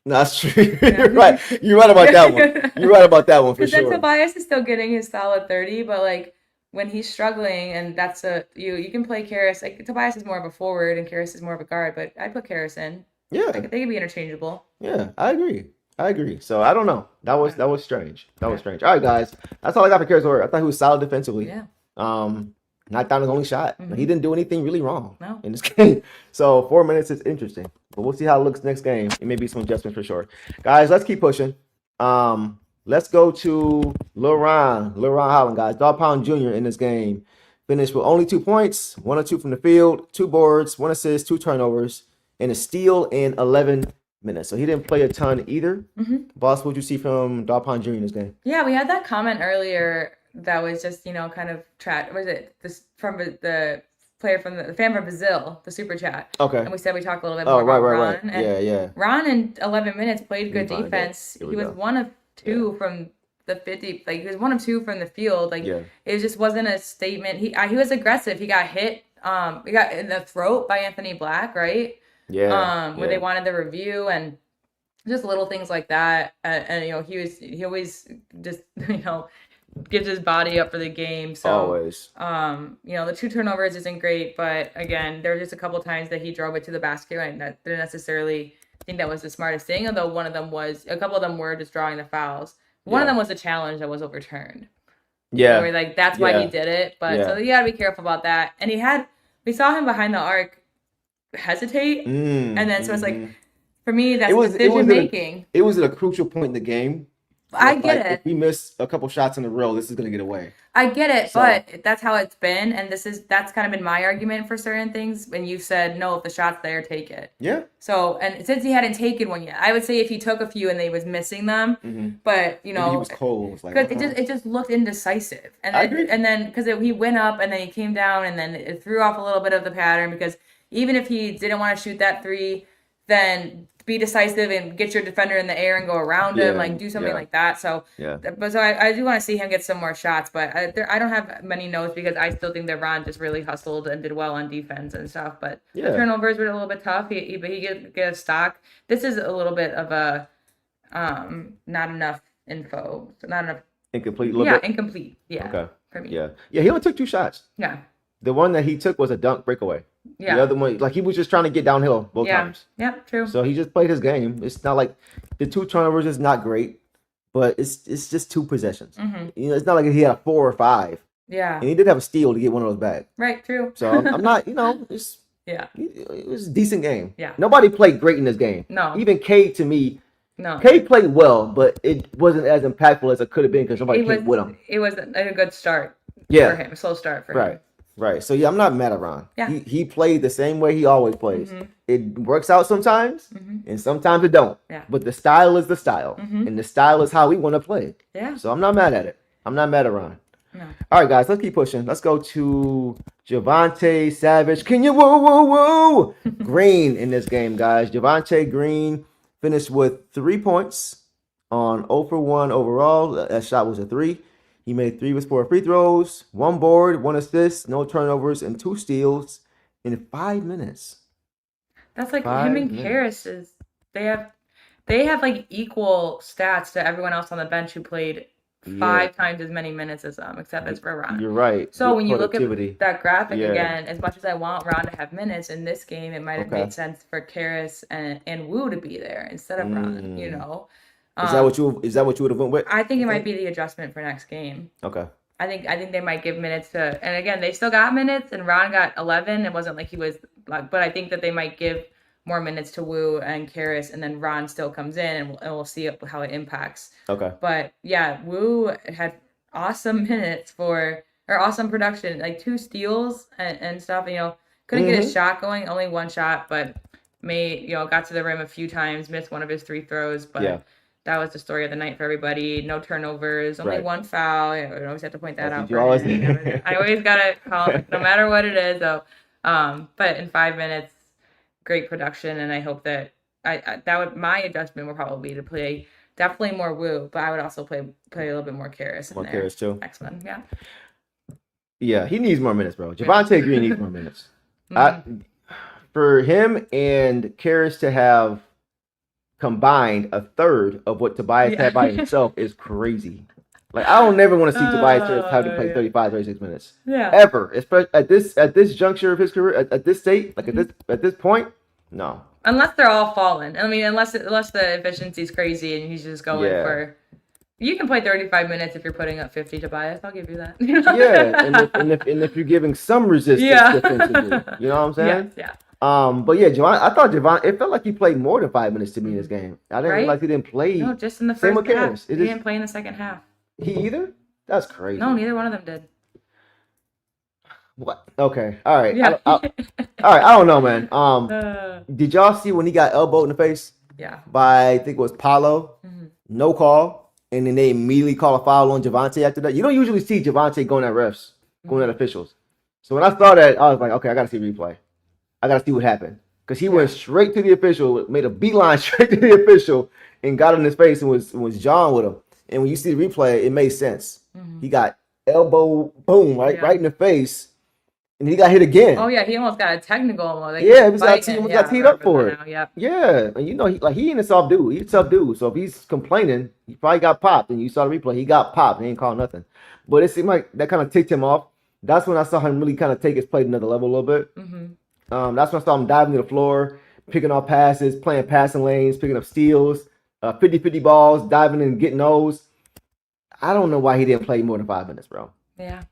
[SPEAKER 3] that's true. You're right. You're right about that one. You're right about that one for sure.
[SPEAKER 4] Tobias is still getting his solid 30, but like when he's struggling, and that's you can play Caris. Like Tobias is more of a forward and Caris is more of a guard, but I'd put Caris in. Yeah, they could be interchangeable.
[SPEAKER 3] Yeah, I agree. So I don't know. That was strange. Was strange. All right, guys, that's all I got for Caris LeVert. I thought he was solid defensively. Yeah. Knocked down his only shot. Mm-hmm. He didn't do anything really wrong in this game. So 4 minutes is interesting, but we'll see how it looks next game. It may be some adjustments for sure. Guys, let's keep pushing. Let's go to Lil Ron Holland, guys. Dog Pound Jr. in this game finished with only 2 points, 1 or 2 from the field, 2 boards, 1 assist, 2 turnovers, and a steal in 11 minutes. So he didn't play a ton either. Mm-hmm. Boss, what did you see from Dog Pound Jr. in this game?
[SPEAKER 4] Yeah, we had that comment earlier that was just, kind of was it this from the player from the fan from Brazil, the super chat. Okay. And we said we talked a little bit more about Ron. Right. And Ron in 11 minutes played good defense. He was 1 of 2 from the 50. Like he was 1 of 2 from the field. Like it just wasn't a statement. He was aggressive. He got hit. He got in the throat by Anthony Black, right? Yeah. Where they wanted the review and just little things like that. And he always just gives his body up for the game. So
[SPEAKER 3] always.
[SPEAKER 4] The 2 turnovers isn't great, but again, there were just a couple times that he drove it to the basket and that didn't necessarily think that was the smartest thing, although a couple of them were just drawing the fouls. One of them was a challenge that was overturned. Yeah. Where that's why he did it. But so you gotta be careful about that. And we saw him behind the arc hesitate. And then so it's like, for me, that's decision making.
[SPEAKER 3] It was at a crucial point in the game.
[SPEAKER 4] I get it.
[SPEAKER 3] If we miss a couple shots in a row, this is going to get away.
[SPEAKER 4] I get it, but that's how it's been, and that's kind of been my argument for certain things. When you said no, if the shot's there, take it. Yeah. So, and since he hadn't taken one yet, I would say if he took a few and they was missing them, but maybe he was cold. It just looked indecisive, and I agree. And then because he went up and then he came down and then it threw off a little bit of the pattern, because even if he didn't want to shoot that 3, then be decisive and get your defender in the air and go around him, like do something like that. So, but I do want to see him get some more shots, but I don't have many notes because I still think that Ron just really hustled and did well on defense and stuff. But the turnovers were a little bit tough. But he get a stock. This is a little bit of a not enough info, not enough
[SPEAKER 3] incomplete.
[SPEAKER 4] Incomplete. Yeah. Okay. For me.
[SPEAKER 3] Yeah. He only took 2 shots. Yeah. The one that he took was a dunk breakaway. Yeah. The other one, like he was just trying to get downhill both times. Yeah, true. So he just played his game. It's not like the 2 turnovers is not great, but it's just 2 possessions. Mm-hmm. It's not like he had a 4 or 5. Yeah. And he did have a steal to get one of those back.
[SPEAKER 4] Right, true.
[SPEAKER 3] So I'm not, it's it was a decent game. Yeah. Nobody played great in this game. No. Even Cade, to me, Cade played well, but it wasn't as impactful as it could have been because nobody came with him.
[SPEAKER 4] It was a good start for him, a slow start for him. Right.
[SPEAKER 3] Right. So yeah, I'm not mad at Ron.
[SPEAKER 4] Yeah.
[SPEAKER 3] He played the same way he always plays.
[SPEAKER 4] Mm-hmm.
[SPEAKER 3] It works out sometimes, and sometimes it don't.
[SPEAKER 4] Yeah.
[SPEAKER 3] But the style is the style, and the style is how we want to play.
[SPEAKER 4] Yeah.
[SPEAKER 3] So I'm not mad at it. I'm not mad at Ron.
[SPEAKER 4] No.
[SPEAKER 3] All right, guys, let's keep pushing. Let's go to Javonte Savage. Can you woo Green in this game, guys? Javonte Green finished with 3 points on 0 for 1 overall. That shot was a 3. He made 3 with 4 free throws, 1 board, 1 assist, no turnovers, and 2 steals in 5 minutes.
[SPEAKER 4] That's like
[SPEAKER 3] 5
[SPEAKER 4] him and
[SPEAKER 3] minutes.
[SPEAKER 4] Caris is they have like equal stats to everyone else on the bench who played 5 times as many minutes as them, except it's for Ron.
[SPEAKER 3] You're right.
[SPEAKER 4] So
[SPEAKER 3] Good
[SPEAKER 4] when you look at
[SPEAKER 3] productivity.
[SPEAKER 4] that graphic again, as much as I want Ron to have minutes in this game, it might have made sense for Caris and Wu to be there instead of Ron. You know,
[SPEAKER 3] Is that what you would have went with?
[SPEAKER 4] I think it might be the adjustment for next game.
[SPEAKER 3] Okay.
[SPEAKER 4] I think they might give minutes to, and again, they still got minutes, and Ron got 11. It wasn't like he was like, but I think that they might give more minutes to Wu and Caris, and then Ron still comes in, and we'll see how it impacts.
[SPEAKER 3] Okay.
[SPEAKER 4] But yeah, Wu had awesome minutes or awesome production, like 2 steals and stuff. You know, couldn't get his shot going, only 1 shot, but got to the rim a few times, missed one of his 3 throws, but. That was the story of the night for everybody. No turnovers, only 1 foul. I always have to point that out. I always gotta call it, no matter what it is. So, but in 5 minutes, great production, and I hope that my adjustment would probably be to play definitely more Wu, but I would also play a little bit more Caris.
[SPEAKER 3] More Caris too.
[SPEAKER 4] Next one, yeah.
[SPEAKER 3] Yeah, he needs more minutes, bro. Javonte Green needs more minutes. For him and Caris to have combined a third of what Tobias had by himself is crazy. Like, I don't never want to see Tobias Harris have to play 35, 36 minutes. Yeah. Ever. Especially at this juncture of his career, at this state, like at this point, no.
[SPEAKER 4] Unless they're all falling. I mean, unless the efficiency's crazy and he's just going for. You can play 35 minutes if you're putting up 50, Tobias. I'll give you that.
[SPEAKER 3] Yeah, and if you're giving some resistance defensively, you know what I'm saying?
[SPEAKER 4] Yeah.
[SPEAKER 3] But yeah, I thought Javon. It felt like he played more than 5 minutes to me in this game. I didn't feel like he didn't play.
[SPEAKER 4] No, just in the
[SPEAKER 3] same
[SPEAKER 4] first
[SPEAKER 3] with
[SPEAKER 4] half.
[SPEAKER 3] Caris.
[SPEAKER 4] He didn't play in the second half.
[SPEAKER 3] He either? That's crazy.
[SPEAKER 4] No, neither one of them did.
[SPEAKER 3] What? Okay. All right.
[SPEAKER 4] Yeah.
[SPEAKER 3] All right. I don't know, man. Did y'all see when he got elbowed in the face?
[SPEAKER 4] Yeah.
[SPEAKER 3] By I think it was Paolo. No call, and then they immediately call a foul on Javonte after that. You don't usually see Javonte going at refs, going at officials. So when I saw that, I was like, okay, I gotta see replay. I gotta see what happened. Because he went straight to the official, made a beeline straight to the official, and got in his face and was John with him. And when you see the replay, it made sense. He got elbow, boom, right in the face, and he got hit again.
[SPEAKER 4] Oh yeah, he almost got a technical. Almost.
[SPEAKER 3] He got teed up for it. Yeah, and you know, he ain't a soft dude. He's a tough dude. So if he's complaining, he probably got popped. And you saw the replay, he got popped. He ain't called nothing. But it seemed like that kind of ticked him off. That's when I saw him really kind of take his play to another level a little bit. That's when I saw him diving to the floor, picking off passes, playing passing lanes, picking up steals, 50-50 balls, diving and getting those. I don't know why he didn't play more than 5 minutes, bro.
[SPEAKER 4] Yeah.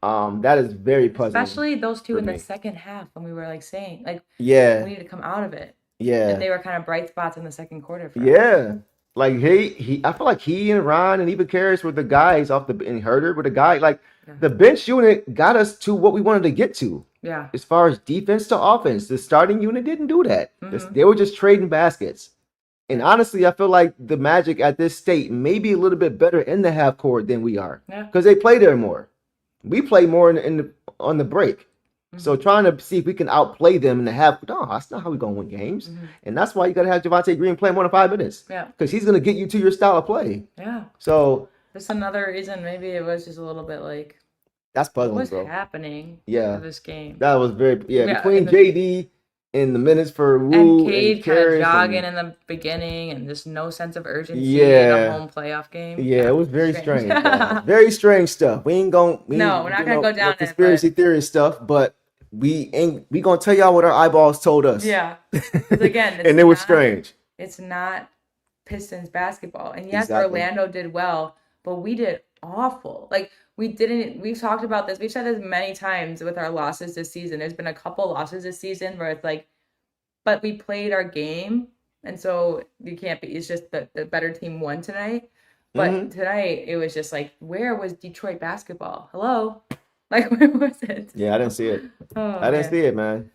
[SPEAKER 3] That is very puzzling.
[SPEAKER 4] Especially those two in the second half when we were like saying, like, we need to come out of it.
[SPEAKER 3] Yeah.
[SPEAKER 4] And they were kind of bright spots in the second quarter. For
[SPEAKER 3] us. Like I feel like he and Ron and even Caris were the guys and Huerter were the guy. Like the bench unit got us to what we wanted to get to.
[SPEAKER 4] Yeah.
[SPEAKER 3] As far as defense to offense, the starting unit didn't do that. They were just trading baskets. And honestly, I feel like the Magic at this state may be a little bit better in the half court than we are.
[SPEAKER 4] Yeah.
[SPEAKER 3] Because they play there more. We play more on the break. So trying to see if we can outplay them in the half. No, that's not how we're going to win games. And that's why you got to have Javonte Green play more than 5 minutes.
[SPEAKER 4] Yeah.
[SPEAKER 3] Because he's going to get you to your style of play.
[SPEAKER 4] Yeah.
[SPEAKER 3] So.
[SPEAKER 4] That's another reason maybe it was just a little bit like.
[SPEAKER 3] That's puzzling,
[SPEAKER 4] what was
[SPEAKER 3] bro.
[SPEAKER 4] happening
[SPEAKER 3] for
[SPEAKER 4] this game?
[SPEAKER 3] That was very. Between JD and the minutes for Wu
[SPEAKER 4] and Cade
[SPEAKER 3] and
[SPEAKER 4] kind of
[SPEAKER 3] Caris
[SPEAKER 4] jogging in the beginning and just no sense of urgency in a home playoff game.
[SPEAKER 3] Yeah, it was very strange. Very strange stuff. We're not
[SPEAKER 4] gonna go down
[SPEAKER 3] conspiracy theory stuff, but we gonna tell y'all what our eyeballs told us.
[SPEAKER 4] Yeah, because again,
[SPEAKER 3] and it was strange.
[SPEAKER 4] It's not Pistons basketball, and yes, Orlando did well, but we did awful. Like we've talked about this. We've said this many times with our losses this season. There's been a couple losses this season where it's like, but we played our game. And so you can't be, it's just the better team won tonight. But tonight it was just like, where was Detroit basketball? Hello? Like, where was it?
[SPEAKER 3] Yeah, I didn't see it.
[SPEAKER 4] Oh,
[SPEAKER 3] I didn't
[SPEAKER 4] man.
[SPEAKER 3] see it, man.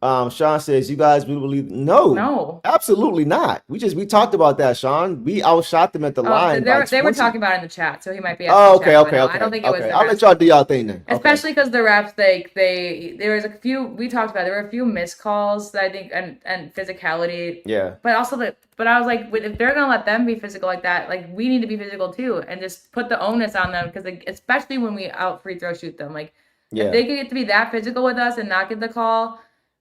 [SPEAKER 3] Sean says, you guys really believe? No,
[SPEAKER 4] No.
[SPEAKER 3] absolutely not. We talked about that, Sean. We outshot them at the line by
[SPEAKER 4] They were
[SPEAKER 3] 20.
[SPEAKER 4] talking about it in the chat, so he might be asking
[SPEAKER 3] Oh,
[SPEAKER 4] the chat, but
[SPEAKER 3] okay.
[SPEAKER 4] no, I don't think it was the
[SPEAKER 3] I'll
[SPEAKER 4] refs.
[SPEAKER 3] let y'all do y'all thing then. Okay.
[SPEAKER 4] Especially because the refs, there was a few, we talked about it, there were a few missed calls that I think, and physicality.
[SPEAKER 3] Yeah.
[SPEAKER 4] But also, but I was like, if they're going to let them be physical like that, like, we need to be physical too, and just put the onus on them, because especially when we out free throw shoot them, like, if they could get to be that physical with us and not get the call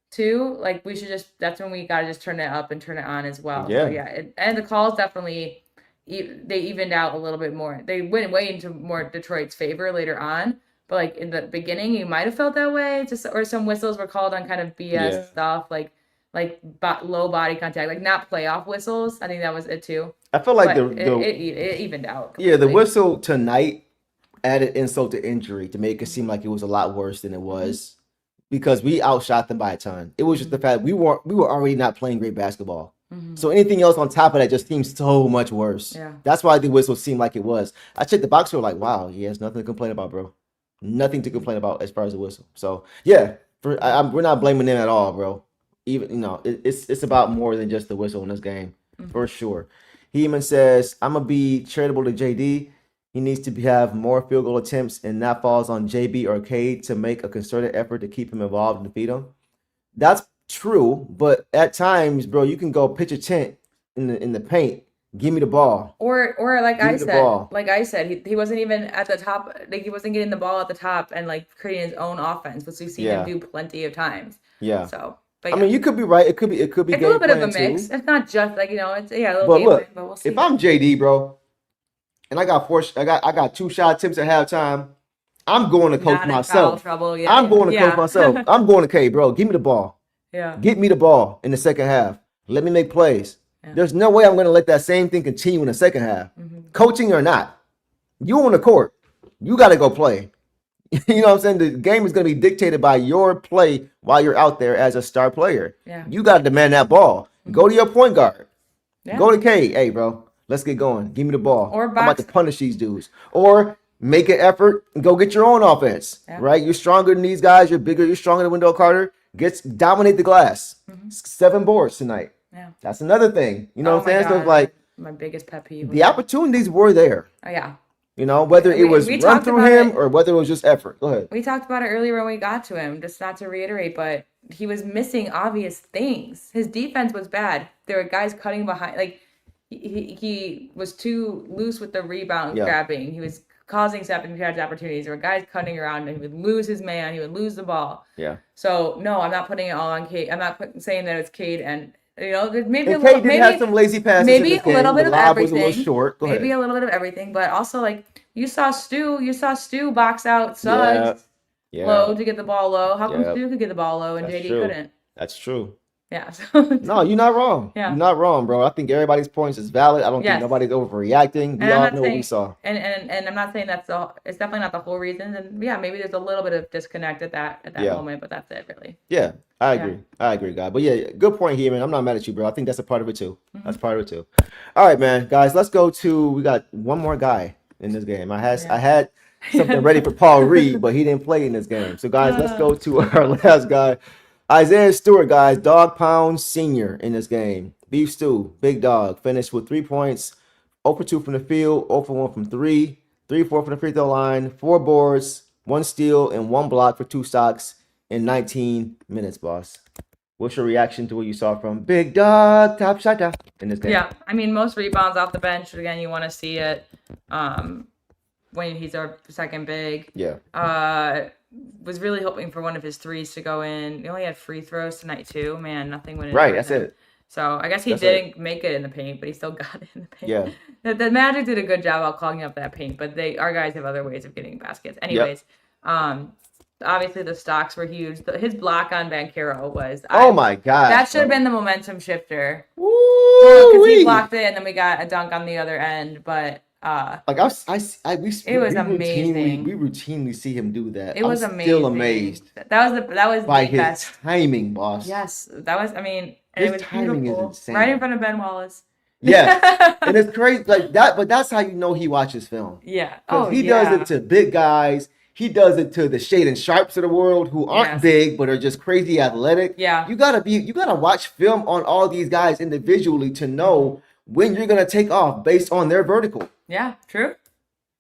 [SPEAKER 4] too, like, we should just, that's when we got to just turn it up and turn it on as well.
[SPEAKER 3] Yeah.
[SPEAKER 4] So, yeah, and the calls definitely, they evened out a little bit more. They went way into more Detroit's favor later on, but like in the beginning, you might have felt that way. Or some whistles were called on kind of BS stuff, like low body contact, like not playoff whistles. I think that was it too.
[SPEAKER 3] I feel like
[SPEAKER 4] it evened out completely.
[SPEAKER 3] Yeah, the whistle tonight added insult to injury to make it seem like it was a lot worse than it was, because we outshot them by a ton. It was just the fact we were already not playing great basketball. So anything else on top of that just seems so much worse.
[SPEAKER 4] Yeah.
[SPEAKER 3] That's why the whistle seemed like it was. I checked the box score, like, wow, he has nothing to complain about, bro. Nothing to complain about as far as the whistle. So yeah, we're not blaming them at all, bro. Even it's about more than just the whistle in this game, for sure. Heeman says, I'm gonna be charitable to JD. He needs to have more field goal attempts, and that falls on JB or Cade to make a concerted effort to keep him involved and defeat him. That's true, but at times, bro, you can go pitch a tent in the paint. Give me the ball.
[SPEAKER 4] Or like I said, he wasn't even at the top. Like, he wasn't getting the ball at the top and like creating his own offense, which we've seen him do plenty of times.
[SPEAKER 3] Yeah.
[SPEAKER 4] So,
[SPEAKER 3] but I mean, you could be right. It could be. It's a
[SPEAKER 4] little bit of a mix. Too. It's not just like, it's a little
[SPEAKER 3] but
[SPEAKER 4] game
[SPEAKER 3] look,
[SPEAKER 4] plan, but we'll see.
[SPEAKER 3] If I'm JD, bro, and I got 2 shot attempts at halftime, I'm going to coach myself.
[SPEAKER 4] Trouble. Yeah,
[SPEAKER 3] I'm going to coach myself. I'm going to K, bro. Give me the ball.
[SPEAKER 4] Yeah.
[SPEAKER 3] Get me the ball in the second half. Let me make plays. Yeah. There's no way I'm going to let that same thing continue in the second half. Coaching or not, you on the court, you got to go play. You know what I'm saying? The game is going to be dictated by your play while you're out there as a star player.
[SPEAKER 4] Yeah.
[SPEAKER 3] You got to demand that ball. Go to your point guard. Yeah. Go to K. Hey, bro, let's get going. Give me the ball. I'm about to punish these dudes. Or make an effort and go get your own offense. Yeah. Right? You're stronger than these guys. You're bigger. You're stronger than Wendell Carter. Dominate the glass. 7 boards tonight. Yeah. That's another thing. You know what I'm saying? So it's like
[SPEAKER 4] my biggest pet peeve.
[SPEAKER 3] The opportunities were there.
[SPEAKER 4] Oh yeah.
[SPEAKER 3] You know, whether it was run through him or whether it was just effort. Go ahead.
[SPEAKER 4] We talked about it earlier when we got to him, just not to reiterate, but he was missing obvious things. His defense was bad. There were guys cutting behind. Like, he was too loose with the rebound grabbing. He was causing second chance opportunities. There were guys cutting around, and he would lose his man. He would lose the ball.
[SPEAKER 3] Yeah.
[SPEAKER 4] So, no, I'm not putting it all on Cade. I'm not saying that it's Cade and...
[SPEAKER 3] maybe a little, maybe have some lazy passes.
[SPEAKER 4] Maybe a little bit of everything.
[SPEAKER 3] Was a little short.
[SPEAKER 4] Maybe a little bit of everything, but also like you saw Stu box out Suggs low to get the ball low. How come Stu could get the ball low and JD couldn't?
[SPEAKER 3] That's true.
[SPEAKER 4] Yeah.
[SPEAKER 3] No, you're not wrong.
[SPEAKER 4] Yeah.
[SPEAKER 3] You're not wrong, bro. I think everybody's points is valid. I don't think nobody's overreacting. We all know what we saw.
[SPEAKER 4] And I'm not saying it's definitely not the whole reason. And yeah, maybe there's a little bit of disconnect at that moment, but that's it really.
[SPEAKER 3] Yeah, I agree. I agree, guy. But yeah, good point here, man. I'm not mad at you, bro. I think that's a part of it too. That's part of it too. All right, man. Guys, let's go to, we got one more guy in this game. I had something ready for Paul Reed, but he didn't play in this game. So guys, let's go to our last guy. Isaiah Stewart, guys, dog pound senior in this game. Beef stew, big dog, finished with 3 points, 0 for 2 from the field, 0 for 1 from 3, 3-4 from the free throw line, 4 boards, 1 steal, and 1 block for 2 stocks in 19 minutes, boss. What's your reaction to what you saw from Big Dog Top Shot in this game?
[SPEAKER 4] Yeah, I mean, most rebounds off the bench. Again, you want to see it when he's our second big.
[SPEAKER 3] Yeah.
[SPEAKER 4] Was really hoping for one of his threes to go in. He only had free throws tonight too. Man, nothing went in.
[SPEAKER 3] Right, that's it.
[SPEAKER 4] So I guess he didn't make it in the paint, but he still got it in the paint.
[SPEAKER 3] Yeah.
[SPEAKER 4] The Magic did a good job of clogging up that paint, but our guys have other ways of getting baskets. Anyways, obviously the stocks were huge. His block on Banchero was.
[SPEAKER 3] Oh my God.
[SPEAKER 4] That should have been the momentum shifter.
[SPEAKER 3] Woo!
[SPEAKER 4] Because he blocked it, and then we got a dunk on the other end, but.
[SPEAKER 3] Like
[SPEAKER 4] it was amazing.
[SPEAKER 3] We routinely see him do that.
[SPEAKER 4] It was amazing.
[SPEAKER 3] Still amazed.
[SPEAKER 4] That was
[SPEAKER 3] by
[SPEAKER 4] the
[SPEAKER 3] his
[SPEAKER 4] best
[SPEAKER 3] timing, boss.
[SPEAKER 4] Yes, that was. I mean,
[SPEAKER 3] his
[SPEAKER 4] it was
[SPEAKER 3] timing
[SPEAKER 4] beautiful.
[SPEAKER 3] is insane.
[SPEAKER 4] Right in front of Ben Wallace.
[SPEAKER 3] Yeah, and it's crazy like that. But that's how you know he watches film.
[SPEAKER 4] Yeah.
[SPEAKER 3] He does it to big guys. he does it to the Shaden Sharps of the world who aren't
[SPEAKER 4] Yes.
[SPEAKER 3] big but are just crazy athletic.
[SPEAKER 4] Yeah.
[SPEAKER 3] You gotta watch film on all these guys individually to know when you're gonna take off based on their vertical.
[SPEAKER 4] Yeah, true.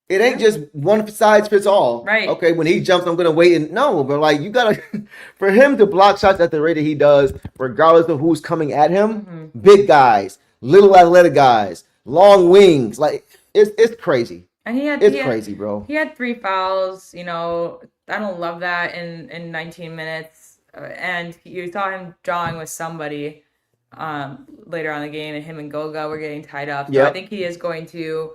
[SPEAKER 3] It ain't just one size fits all.
[SPEAKER 4] Right.
[SPEAKER 3] Okay, when he jumps, I'm gonna wait and no, but like you gotta for him to block shots at the rate that he does, regardless of who's coming at him, big guys, little athletic guys, long wings, like it's crazy.
[SPEAKER 4] And
[SPEAKER 3] It's crazy, bro.
[SPEAKER 4] He had 3 fouls. You know, I don't love that in 19 minutes. And you saw him drawing with somebody later on in the game, and him and Goga were getting tied up. So
[SPEAKER 3] Yep.
[SPEAKER 4] I think he is going to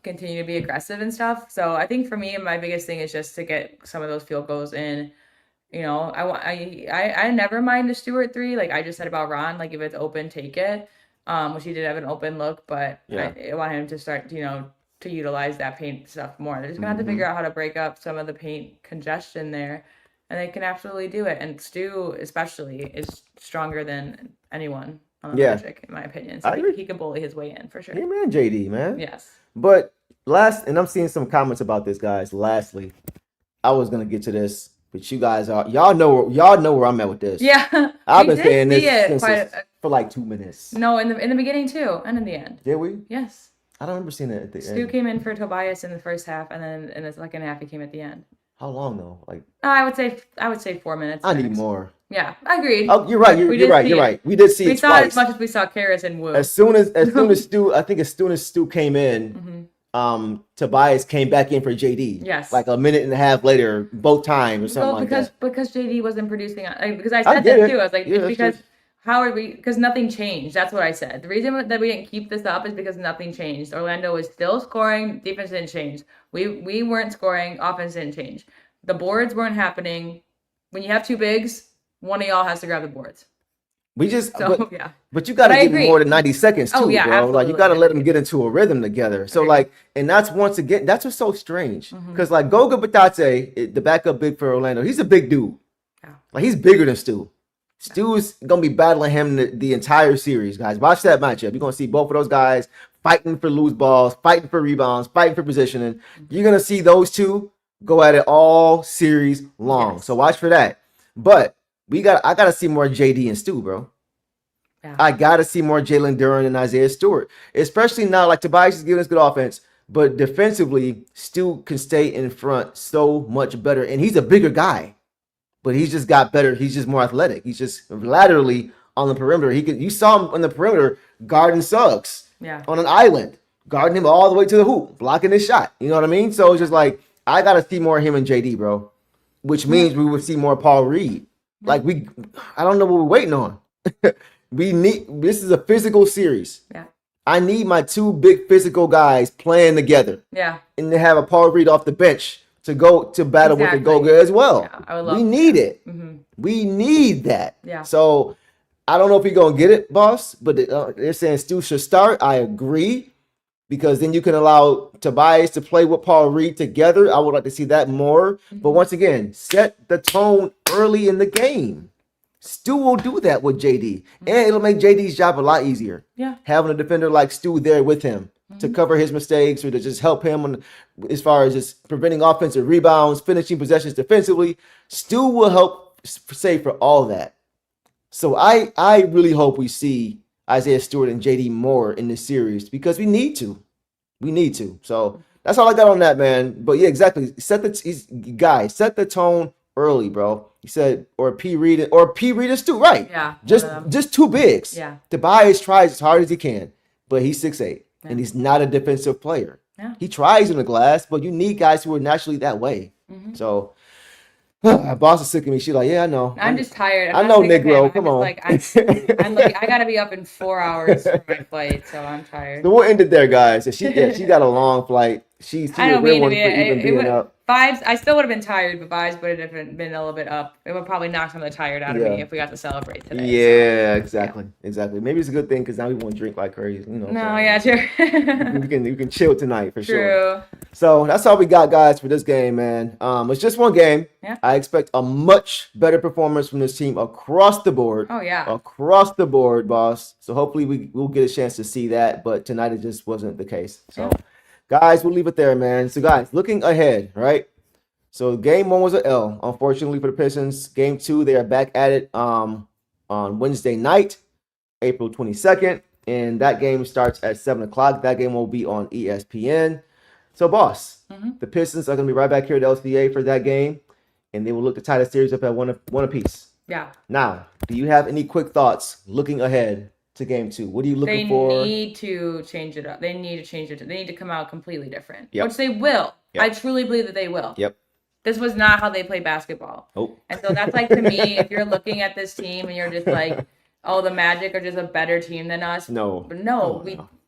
[SPEAKER 4] continue to be aggressive and stuff. So I think for me, my biggest thing is just to get some of those field goals in. You know, I never mind the Stewart 3. Like I just said about Ron, like if it's open, take it. Which he did have an open look, but
[SPEAKER 3] Yeah.
[SPEAKER 4] I want him to start, you know, to utilize that paint stuff more. They're just gonna have to figure out how to break up some of the paint congestion there, and they can absolutely do it. And Stu especially is stronger than anyone on the Magic, in my opinion. So
[SPEAKER 3] I agree.
[SPEAKER 4] he can bully his way in for sure.
[SPEAKER 3] Hey man, JD, man.
[SPEAKER 4] Yes.
[SPEAKER 3] But and I'm seeing some comments about this, guys. Lastly, I was gonna get to this, but y'all know where I'm at with this.
[SPEAKER 4] Yeah.
[SPEAKER 3] I've
[SPEAKER 4] We
[SPEAKER 3] been
[SPEAKER 4] did
[SPEAKER 3] saying
[SPEAKER 4] see
[SPEAKER 3] this
[SPEAKER 4] it
[SPEAKER 3] for like 2 minutes.
[SPEAKER 4] No, in the beginning too, and in the end.
[SPEAKER 3] Did we?
[SPEAKER 4] Yes.
[SPEAKER 3] I don't remember seeing it at the
[SPEAKER 4] Stu
[SPEAKER 3] end.
[SPEAKER 4] came in for Tobias in the first half, and then in the second half he came at the end.
[SPEAKER 3] How long though? Like
[SPEAKER 4] I would say 4 minutes.
[SPEAKER 3] I need
[SPEAKER 4] max.
[SPEAKER 3] more.
[SPEAKER 4] Yeah, I agreed.
[SPEAKER 3] Oh, you're right.
[SPEAKER 4] We
[SPEAKER 3] You're
[SPEAKER 4] did
[SPEAKER 3] right.
[SPEAKER 4] see
[SPEAKER 3] You're
[SPEAKER 4] it.
[SPEAKER 3] right. We did see
[SPEAKER 4] We
[SPEAKER 3] it
[SPEAKER 4] saw
[SPEAKER 3] twice.
[SPEAKER 4] it as much as we saw Caris and Wu.
[SPEAKER 3] As soon as Stu, I think as soon as Stu came in, Tobias came back in for JD.
[SPEAKER 4] Yes.
[SPEAKER 3] Like a minute and a half later, both times or something
[SPEAKER 4] Well,
[SPEAKER 3] like that.
[SPEAKER 4] because JD wasn't producing, because I
[SPEAKER 3] I
[SPEAKER 4] said
[SPEAKER 3] get
[SPEAKER 4] that
[SPEAKER 3] it.
[SPEAKER 4] too. I was like,
[SPEAKER 3] Yeah,
[SPEAKER 4] it's
[SPEAKER 3] that's
[SPEAKER 4] because
[SPEAKER 3] true.
[SPEAKER 4] how are we? Because nothing changed. That's what I said. The reason that we didn't keep this up is because nothing changed. Orlando was still scoring. Defense didn't change. We weren't scoring. Offense didn't change. The boards weren't happening. When you have two bigs, one of y'all has to grab the boards.
[SPEAKER 3] We just,
[SPEAKER 4] So yeah.
[SPEAKER 3] but you got to
[SPEAKER 4] But I
[SPEAKER 3] give him
[SPEAKER 4] agree.
[SPEAKER 3] more than 90 seconds too,
[SPEAKER 4] Oh, yeah,
[SPEAKER 3] bro. Like you
[SPEAKER 4] absolutely.
[SPEAKER 3] got to let him get into a rhythm together. So
[SPEAKER 4] Agreed.
[SPEAKER 3] like, and that's once again, that's what's so strange
[SPEAKER 4] Mm-hmm.
[SPEAKER 3] because like Goga Batate, the backup big for Orlando, he's a big dude.
[SPEAKER 4] Yeah.
[SPEAKER 3] Like he's bigger than Stu. Stu's gonna be battling him the entire series, guys. Watch that matchup. You're gonna see both of those guys fighting for loose balls, fighting for rebounds, fighting for positioning. You're gonna see those two go at it all series long.
[SPEAKER 4] Yes.
[SPEAKER 3] So watch for that. But I gotta see more JD and Stu, bro.
[SPEAKER 4] Yeah.
[SPEAKER 3] I gotta see more Jalen Duren and Isaiah Stewart, especially now. Like Tobias is giving us good offense, but defensively, Stu can stay in front so much better, and he's a bigger guy. But he's just got better. He's just more athletic. He's just laterally on the perimeter. You saw him on the perimeter guarding Suggs
[SPEAKER 4] Yeah.
[SPEAKER 3] on an island, guarding him all the way to the hoop, blocking his shot. You know what I mean? So it's just like I gotta see more of him and JD, bro. Which means we would see more Paul Reed. Like I don't know what we're waiting on. This is a physical series.
[SPEAKER 4] Yeah.
[SPEAKER 3] I need my two big physical guys playing together,
[SPEAKER 4] Yeah.
[SPEAKER 3] and to have a Paul Reed off the bench to go to battle with the
[SPEAKER 4] Exactly.
[SPEAKER 3] Goga as well.
[SPEAKER 4] Yeah, I would love
[SPEAKER 3] We need it.
[SPEAKER 4] Mm-hmm.
[SPEAKER 3] We need that.
[SPEAKER 4] Yeah.
[SPEAKER 3] So I don't know if you're gonna get it, boss. But they're saying Stu should start. I agree, because then you can allow Tobias to play with Paul Reed together. I would like to see that more. But once again, set the tone early in the game. Stu will do that with JD, and it'll make JD's job a lot easier.
[SPEAKER 4] Yeah.
[SPEAKER 3] Having a defender like Stu there with him to cover his mistakes or to just help him as far as just preventing offensive rebounds, finishing possessions defensively. Stu will help save for all that. So I really hope we see Isaiah Stewart and JD more in this series because we need to. We need to. So that's all I got on that, man. But yeah, exactly. Set the tone early, bro. He said, or P. Reed and Stu, right?
[SPEAKER 4] Yeah.
[SPEAKER 3] Just two bigs.
[SPEAKER 4] Yeah.
[SPEAKER 3] Tobias tries as hard as he can, but he's 6'8", and he's not a defensive player.
[SPEAKER 4] Yeah.
[SPEAKER 3] He tries in the glass, but you need guys who are naturally that way. So, boss is sick of me. She's like, yeah, I know.
[SPEAKER 4] I'm just tired.
[SPEAKER 3] I
[SPEAKER 4] I'm
[SPEAKER 3] know,
[SPEAKER 4] not sick of
[SPEAKER 3] Negro.
[SPEAKER 4] him.
[SPEAKER 3] Come
[SPEAKER 4] I'm
[SPEAKER 3] on.
[SPEAKER 4] just like, I'm like, I gotta be up in 4 hours for my flight, so I'm tired.
[SPEAKER 3] So we'll end it there, guys. She got a long flight. She
[SPEAKER 4] I don't
[SPEAKER 3] a real
[SPEAKER 4] mean to
[SPEAKER 3] one
[SPEAKER 4] be.
[SPEAKER 3] for even being up.
[SPEAKER 4] Vibes. I still would have been tired, but vibes would have been a little bit up. It would probably knock some of the tired out of
[SPEAKER 3] Yeah.
[SPEAKER 4] me if we got to celebrate today.
[SPEAKER 3] Yeah, exactly. Maybe it's a good thing because now we won't drink like crazy. You know.
[SPEAKER 4] So. No, yeah, true.
[SPEAKER 3] We can chill tonight for sure.
[SPEAKER 4] True.
[SPEAKER 3] So that's all we got, guys, for this game, man. It's just one game.
[SPEAKER 4] Yeah.
[SPEAKER 3] I expect a much better performance from this team across the board.
[SPEAKER 4] Oh yeah.
[SPEAKER 3] Across the board, boss. So hopefully we'll get a chance to see that, but tonight it just wasn't the case. So, guys, we'll leave it there, man. So, guys, looking ahead, right? So game 1 was an L, unfortunately for the Pistons. Game 2, they are back at it on Wednesday night, April 22nd, and that game starts at 7 o'clock. That game will be on ESPN. So, boss, the Pistons are going to be right back here at LCA for that game, and they will look to tie the series up at one apiece.
[SPEAKER 4] Yeah.
[SPEAKER 3] Now, do you have any quick thoughts looking ahead to game 2? What are you looking for?
[SPEAKER 4] They need to change it up. They need to change it. They need to come out completely different,
[SPEAKER 3] Yep.
[SPEAKER 4] which they will.
[SPEAKER 3] Yep.
[SPEAKER 4] I truly believe that they will.
[SPEAKER 3] Yep.
[SPEAKER 4] This was not how they play basketball.
[SPEAKER 3] Oh.
[SPEAKER 4] And so that's like, to me, if you're looking at this team and you're just like, oh, the Magic are just a better team than us.
[SPEAKER 3] No.
[SPEAKER 4] No,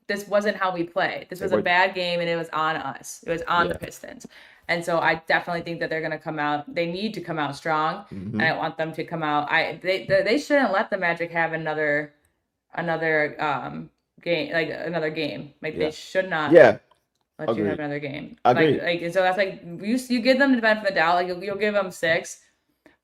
[SPEAKER 4] this wasn't how we play. This was a bad game, and it was on us. It was on the Pistons. And so I definitely think that they're going to come out. They need to come out strong, and I want them to come out. They shouldn't let the Magic have another game, like another game. Like they should not.
[SPEAKER 3] Yeah.
[SPEAKER 4] Let you have another game.
[SPEAKER 3] Agreed.
[SPEAKER 4] Like, and so that's like you give them the benefit of the doubt. Like you'll give them 6,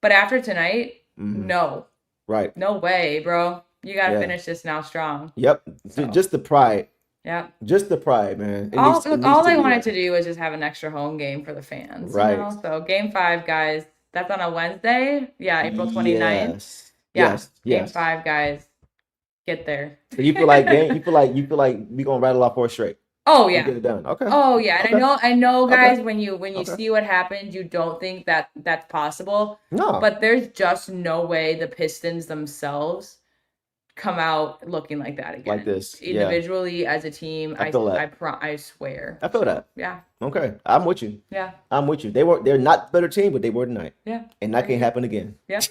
[SPEAKER 4] but after tonight, no.
[SPEAKER 3] Right.
[SPEAKER 4] No way, bro. You gotta finish this now strong.
[SPEAKER 3] Yep. So. Just the pride.
[SPEAKER 4] Yeah.
[SPEAKER 3] Just the pride, man.
[SPEAKER 4] All they wanted to do was just have an extra home game for the fans.
[SPEAKER 3] Right.
[SPEAKER 4] You know? So game 5, guys. That's on a Wednesday. Yeah, April 29th.
[SPEAKER 3] Yes.
[SPEAKER 4] Yeah.
[SPEAKER 3] Yes.
[SPEAKER 4] Game 5, guys. Get there.
[SPEAKER 3] So you feel like we gonna rattle off 4 straight.
[SPEAKER 4] Oh yeah.
[SPEAKER 3] Get it done. Okay.
[SPEAKER 4] Oh yeah. And
[SPEAKER 3] okay.
[SPEAKER 4] I know, guys, when you see what happened, you don't think that that's possible.
[SPEAKER 3] No.
[SPEAKER 4] But there's just no way the Pistons themselves come out looking like that again.
[SPEAKER 3] Like this.
[SPEAKER 4] Individually, as a team.
[SPEAKER 3] I feel that.
[SPEAKER 4] I swear.
[SPEAKER 3] I feel that.
[SPEAKER 4] Yeah.
[SPEAKER 3] Okay. I'm with you.
[SPEAKER 4] Yeah.
[SPEAKER 3] I'm with you. They're not the better team, but they were tonight.
[SPEAKER 4] Yeah.
[SPEAKER 3] And that can't happen again.
[SPEAKER 4] Yeah.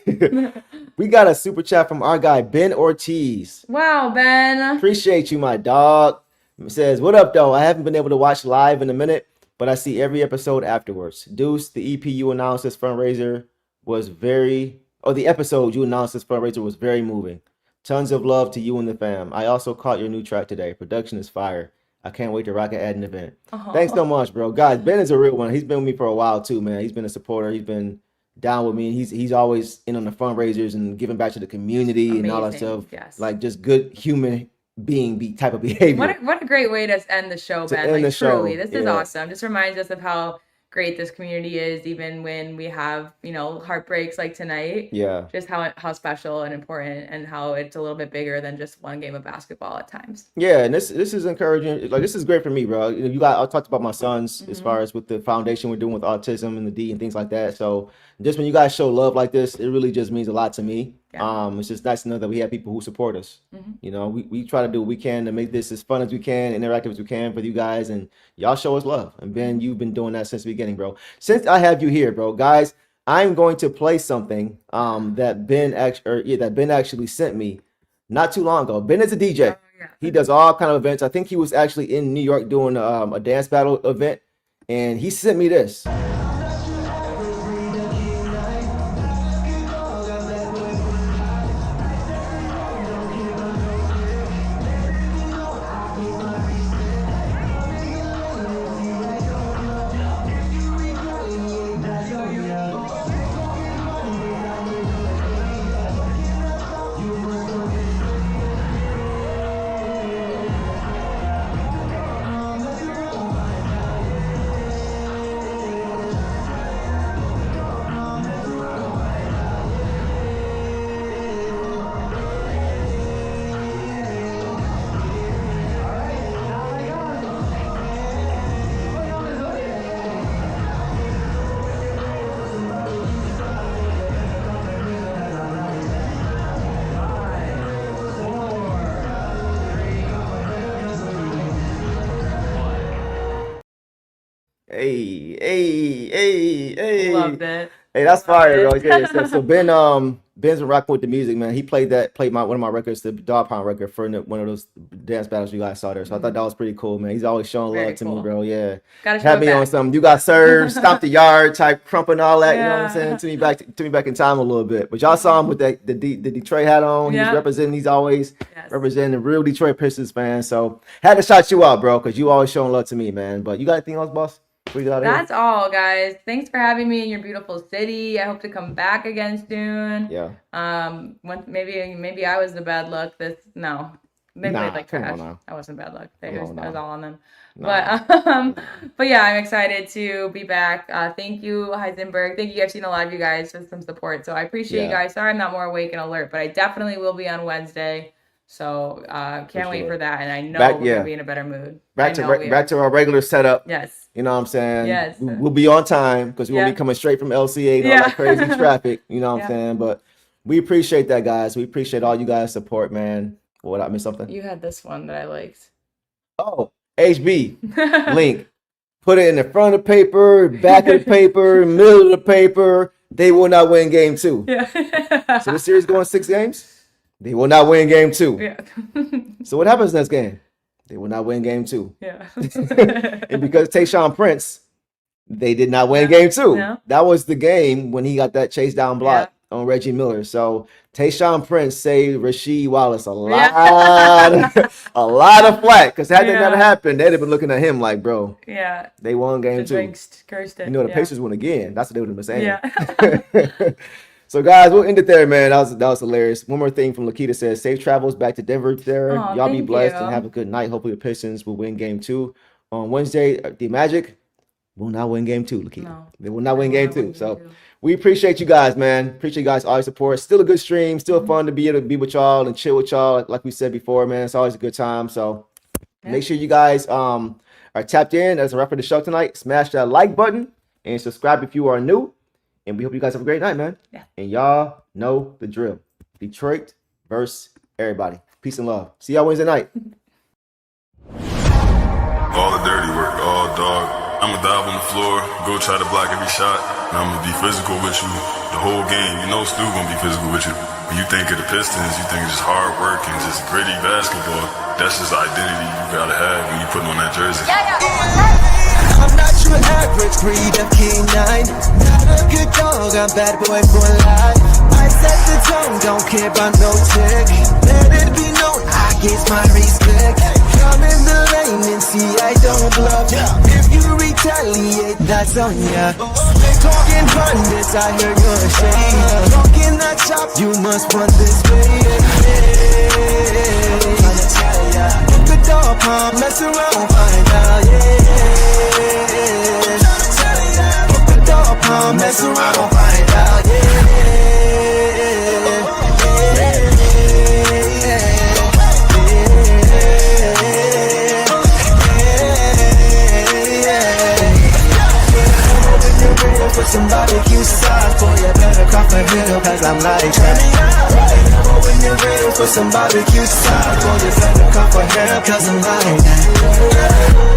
[SPEAKER 3] We got a super chat from our guy, Ben Ortiz.
[SPEAKER 4] Wow, Ben.
[SPEAKER 3] Appreciate you, my dog. It says, what up, though? I haven't been able to watch live in a minute, but I see every episode afterwards. Deuce, the EP you announced this fundraiser was the episode you announced this fundraiser was very moving. Tons of love to you and the fam. I also caught your new track today. Production is fire. I can't wait to rock it at an event. Thanks so much, bro. Guys, Ben is a real one. He's been with me for a while, too, man. He's been a supporter. He's been down with me. He's always in on the fundraisers and giving back to the community and all that stuff.
[SPEAKER 4] Yes.
[SPEAKER 3] Like, just good human being type of behavior.
[SPEAKER 4] What a great way to end the show, Ben. Like, truly, this is awesome. Just reminds us of how great this community is, even when we have, heartbreaks like tonight.
[SPEAKER 3] Yeah.
[SPEAKER 4] Just how special and important, and how it's a little bit bigger than just one game of basketball at times.
[SPEAKER 3] Yeah, and this is encouraging. Like, this is great for me, bro. I talked about my sons as far as with the foundation we're doing with autism and the D and things like that. So just when you guys show love like this, it really just means a lot to me. Yeah. It's just nice to know that we have people who support us. We try to do what we can to make this as fun as we can, interactive as we can for you guys, and y'all show us love. And Ben, you've been doing that since the beginning, bro. Since I have you here, bro, guys, I'm going to play something that Ben actually sent me not too long ago. Ben is a DJ. Oh, yeah. He does all kind of events. I think he was actually in New York doing a dance battle event, and he sent me this. Hey.
[SPEAKER 4] Loved it.
[SPEAKER 3] Hey, that's fire, bro. Yeah, so Ben's been rocking with the music, man. He played one of my records, the Dog Pound record, for one of those dance battles you guys saw there. So I thought that was pretty cool, man. He's always showing love to me, bro. Yeah.
[SPEAKER 4] Gotta
[SPEAKER 3] have me on something. You got served, stomp the yard type, crump and all that. You know what I'm saying? To me back in time a little bit. But y'all saw him with the Detroit hat on. He's representing. He's always representing the real Detroit Pistons fans. So had to shout you out, bro, because you always showing love to me, man. But you got anything else, boss?
[SPEAKER 4] That's all, guys. Thanks for having me in your beautiful city. I hope to come back again soon.
[SPEAKER 3] Yeah.
[SPEAKER 4] Maybe I was the bad luck. They played like trash.
[SPEAKER 3] That
[SPEAKER 4] wasn't bad luck. It was all on them. But yeah, I'm excited to be back. Thank you, Heisenberg. Thank you. I've seen a lot of you guys for some support, so I appreciate you guys. Sorry I'm not more awake and alert, but I definitely will be on Wednesday. So can't wait for that, and I know we're gonna be in a better mood.
[SPEAKER 3] Back to our regular setup.
[SPEAKER 4] Yes.
[SPEAKER 3] You know what I'm saying?
[SPEAKER 4] Yes.
[SPEAKER 3] We'll be on time because we'll be coming straight from LCA and all that crazy traffic. You know what I'm saying? But we appreciate that, guys. We appreciate all you guys' support, man. What, I missed something?
[SPEAKER 4] You had this one that I liked.
[SPEAKER 3] Oh, HB link. Put it in the front of the paper, back of the paper, middle of the paper. They will not win game 2.
[SPEAKER 4] Yeah.
[SPEAKER 3] So this series going 6 games. They will not win game 2.
[SPEAKER 4] Yeah.
[SPEAKER 3] So what happens next game? They will not win game 2.
[SPEAKER 4] Yeah.
[SPEAKER 3] And because Tayshaun Prince, they did not win game 2.
[SPEAKER 4] No.
[SPEAKER 3] That was the game when he got that chase down block on Reggie Miller. So Tayshaun Prince saved Rasheed Wallace a lot of flack. Because had that not happened, they'd have been looking at him like, bro, they won game 2.
[SPEAKER 4] Cursed it.
[SPEAKER 3] You know, the Pacers won again. That's what they would have been saying.
[SPEAKER 4] Yeah.
[SPEAKER 3] So, guys, we'll end it there, man. That was hilarious. One more thing from Lakita says, safe travels back to Denver there. Y'all be blessed and have a good night. Hopefully the Pistons will win game 2. On Wednesday, the Magic will not win game 2, Lakita. No, they will not win game 2. So we appreciate you guys, man. Appreciate you guys all your support. Still a good stream. Still fun to be able to be with y'all and chill with y'all. Like we said before, man, it's always a good time. So make sure you guys are tapped in. As a wrap for the show tonight, smash that like button and subscribe if you are new. And we hope you guys have a great night, man. Yeah. And y'all know the drill. Detroit versus everybody. Peace and love. See y'all Wednesday night.
[SPEAKER 5] All the dirty work, all dog. I'ma dive on the floor, go try to block every shot, and I'ma be physical with you the whole game. You know Stu gonna be physical with you. When you think of the Pistons, you think of just hard work and just gritty basketball. That's just the identity you gotta have when you put on that jersey.
[SPEAKER 2] I'm not your average breed of canine. Not a good dog, I'm bad boy for life. I set the tone, don't care about no tick. Let it be known, I get my respect. Come in the lane and see I don't bluff. If you retaliate, that's on ya. Talking pundits, I hear you're ashamed. Talking that chop, you must run this way. Look at dog palm, mess around, find out, Look at dog palm, mess around, find out, Put some barbecue sauce for you, better cough a hill, cause I'm like that. When you're ready, put some barbecue sauce for you, better cough a hill, cause I'm like that.